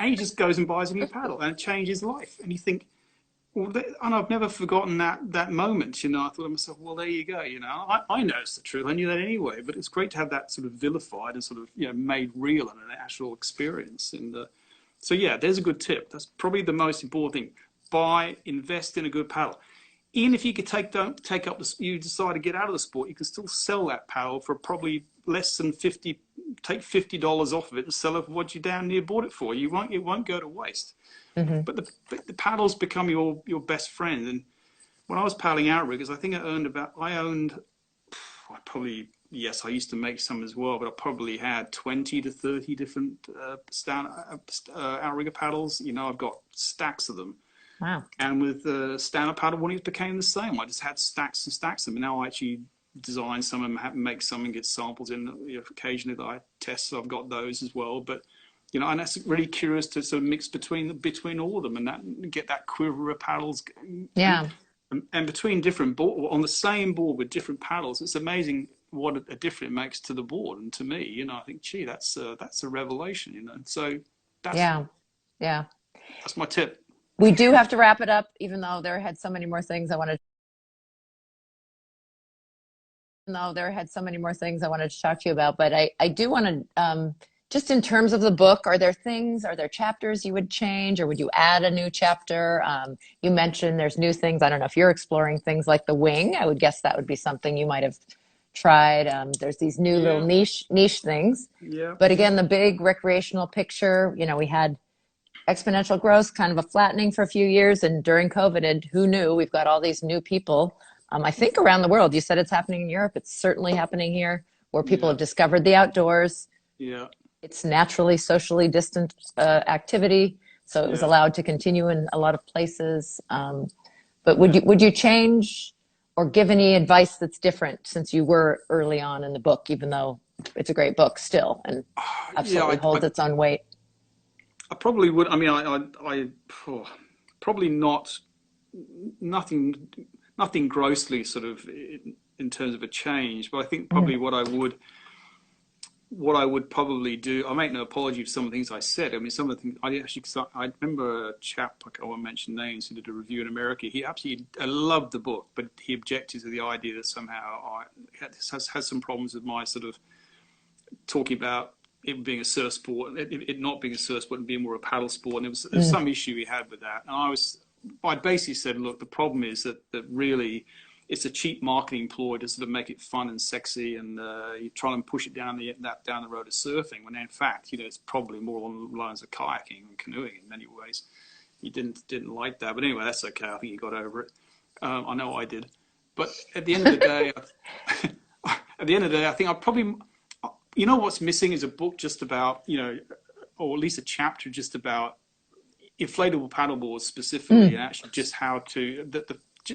he just goes and buys a new paddle, and it changed his life. And you think, Well, and I've never forgotten that moment. You know, I thought to myself, well, there you go. You know, I know it's the truth. I knew that anyway. But it's great to have that sort of vilified and sort of, you know, made real and an actual experience. And so yeah, there's a good tip. That's probably the most important thing. Invest in a good paddle. Even if you could don't take up you decide to get out of the sport, you can still sell that paddle for probably less than 50. Take $50 off of it and sell it for what you damn near bought it for. It won't go to waste. Mm-hmm. But the paddles become your best friend. And when I was paddling outriggers, I think I used to make some as well, but I probably had 20 to 30 different outrigger paddles. You know, I've got stacks of them. Wow. And with the stand-up paddle, it became the same. I just had stacks and stacks of them. And now I actually design some and make some and get samples in, you know, occasionally that I test. So I've got those as well. But you know, and that's really curious to sort of mix between all of them and get that quiver of paddles. Yeah. And between different on the same board with different paddles, it's amazing what a difference it makes to the board. And to me, you know, I think, gee, that's a revelation, you know. So that's that's my tip. We do have to wrap it up, even though there had so many more things I wanted. To talk to you about, but I do want to. Just in terms of the book, are there chapters you would change, or would you add a new chapter? You mentioned there's new things. I don't know if you're exploring things like the wing. I would guess that would be something you might have tried. There's these new little niche things. Yeah. But again, the big recreational picture, you know, we had exponential growth, kind of a flattening for a few years. And during COVID, and who knew, we've got all these new people, I think around the world. You said it's happening in Europe. It's certainly happening here, where people have discovered the outdoors. Yeah. It's naturally socially distant activity, so it was allowed to continue in a lot of places. But would you change or give any advice that's different, since you were early on in the book, even though it's a great book still and absolutely holds its own weight? I probably would. I mean, I probably nothing grossly sort of in terms of a change, but I think probably what I would probably do, I make no apology for some of the things I said. I mean, some of the things, I remember a chap, I won't mention names, who did a review in America. He absolutely loved the book, but he objected to the idea that somehow I has some problems with my sort of talking about it being a surf sport, it not being a surf sport and being more a paddle sport. And there was some issue he had with that. And I basically said, look, the problem is that really, it's a cheap marketing ploy to sort of make it fun and sexy, and you try and push it down the road of surfing, when in fact, you know, it's probably more along the lines of kayaking and canoeing in many ways. You didn't like that, but anyway, that's okay. I think you got over it. I know I did. But at the end of the day, I think I probably, you know, what's missing is a book just about, you know, or at least a chapter just about inflatable paddleboards specifically, and actually just how to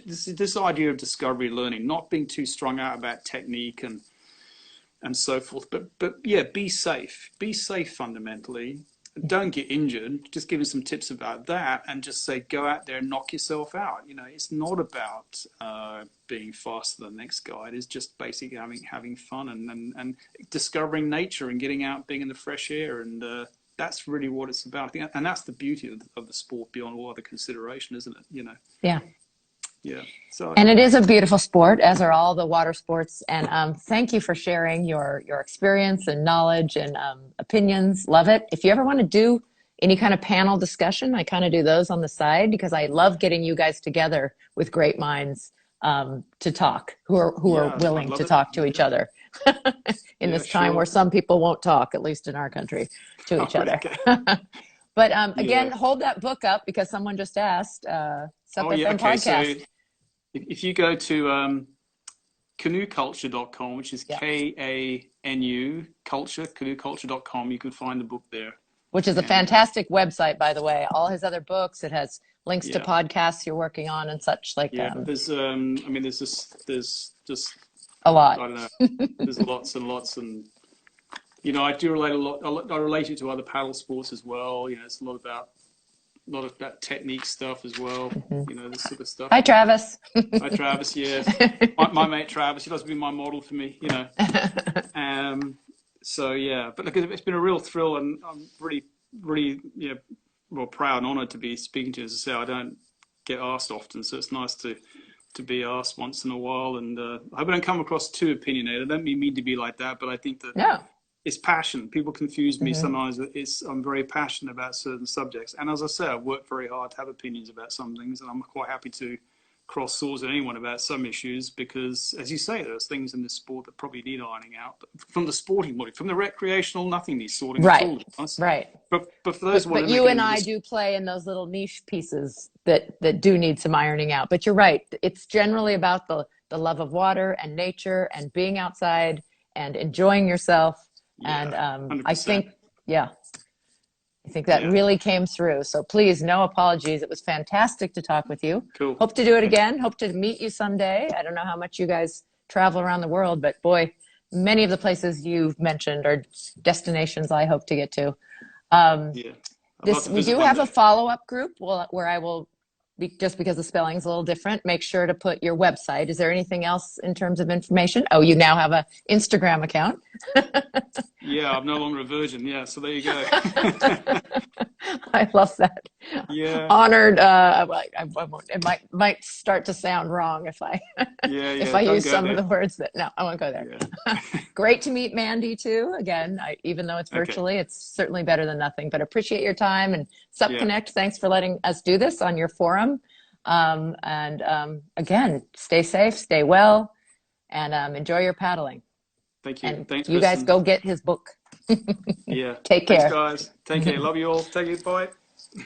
this idea of discovery learning, not being too strung out about technique and so forth, but yeah, be safe fundamentally. Don't get injured. Just giving some tips about that, and just say, go out there and knock yourself out. You know, it's not about being faster than the next guy. It is just basically having fun and discovering nature and getting out, being in the fresh air, and that's really what it's about. I think, and that's the beauty of the sport beyond all other consideration, isn't it? You know. Yeah. Yeah. So, and it is a beautiful sport, as are all the water sports. And thank you for sharing your experience and knowledge and opinions. Love it. If you ever want to do any kind of panel discussion, I kind of do those on the side, because I love getting you guys together with great minds to talk, who are willing to talk to each other in this time where some people won't talk, at least in our country, to each other. But again, hold that book up, because someone just asked. SUP FM podcast. So if you go to canoeculture.com, which is KANU culture, canoeculture.com, you can find the book there. Which is a fantastic website, by the way. All his other books, it has links to podcasts you're working on and such. Like, there's I mean, there's just a lot. I don't know. There's lots and lots, and you know, I do relate a lot. I relate it to other paddle sports as well. You know, it's a lot about technique stuff as well. You know, this sort of stuff. Hi, Travis. Hi, Travis. Yeah, my mate Travis. He does be my model for me. You know. So yeah, but look, it's been a real thrill, and I'm really, you know, well, proud and honoured to be speaking to you. As I say, get asked often, so it's nice to be asked once in a while. And I hope I don't come across too opinionated. I don't mean to be like that, but I think that it's passion. People confuse me sometimes. I'm very passionate about certain subjects, and as I say, I work very hard to have opinions about some things, and I'm quite happy to cross swords with anyone about some issues, because, as you say, there's things in this sport that probably need ironing out. But from the sporting body, from the recreational, nothing needs sorting at all. Right. But for those, but you and I do play in those little niche pieces that do need some ironing out. But you're right. It's generally about the love of water and nature and being outside and enjoying yourself. And I think that really came through. So please, no apologies. It was fantastic to talk with you. Cool. Hope to do it again. Hope to meet you someday. I don't know how much you guys travel around the world, but boy, many of the places you've mentioned are destinations I hope to get to. We do have a follow-up group where I will, just because the spelling's a little different, make sure to put your website. Is there anything else in terms of information? Oh, you now have an Instagram account. Yeah, I'm no longer a virgin. Yeah, so there you go. I love that. Yeah. Honored. I won't. It might start to sound wrong if I if I use some of the words that. No, I won't go there. Yeah. Great to meet Mandy too. Again, even though it's virtually, it's certainly better than nothing. But appreciate your time, and Supconnect. Thanks for letting us do this on your forum. Again, stay safe, stay well, and enjoy your paddling. Thank you. And thanks. You guys go get his book. Yeah. Take care. Thanks, guys. Take care. Love you all. Take it. Bye.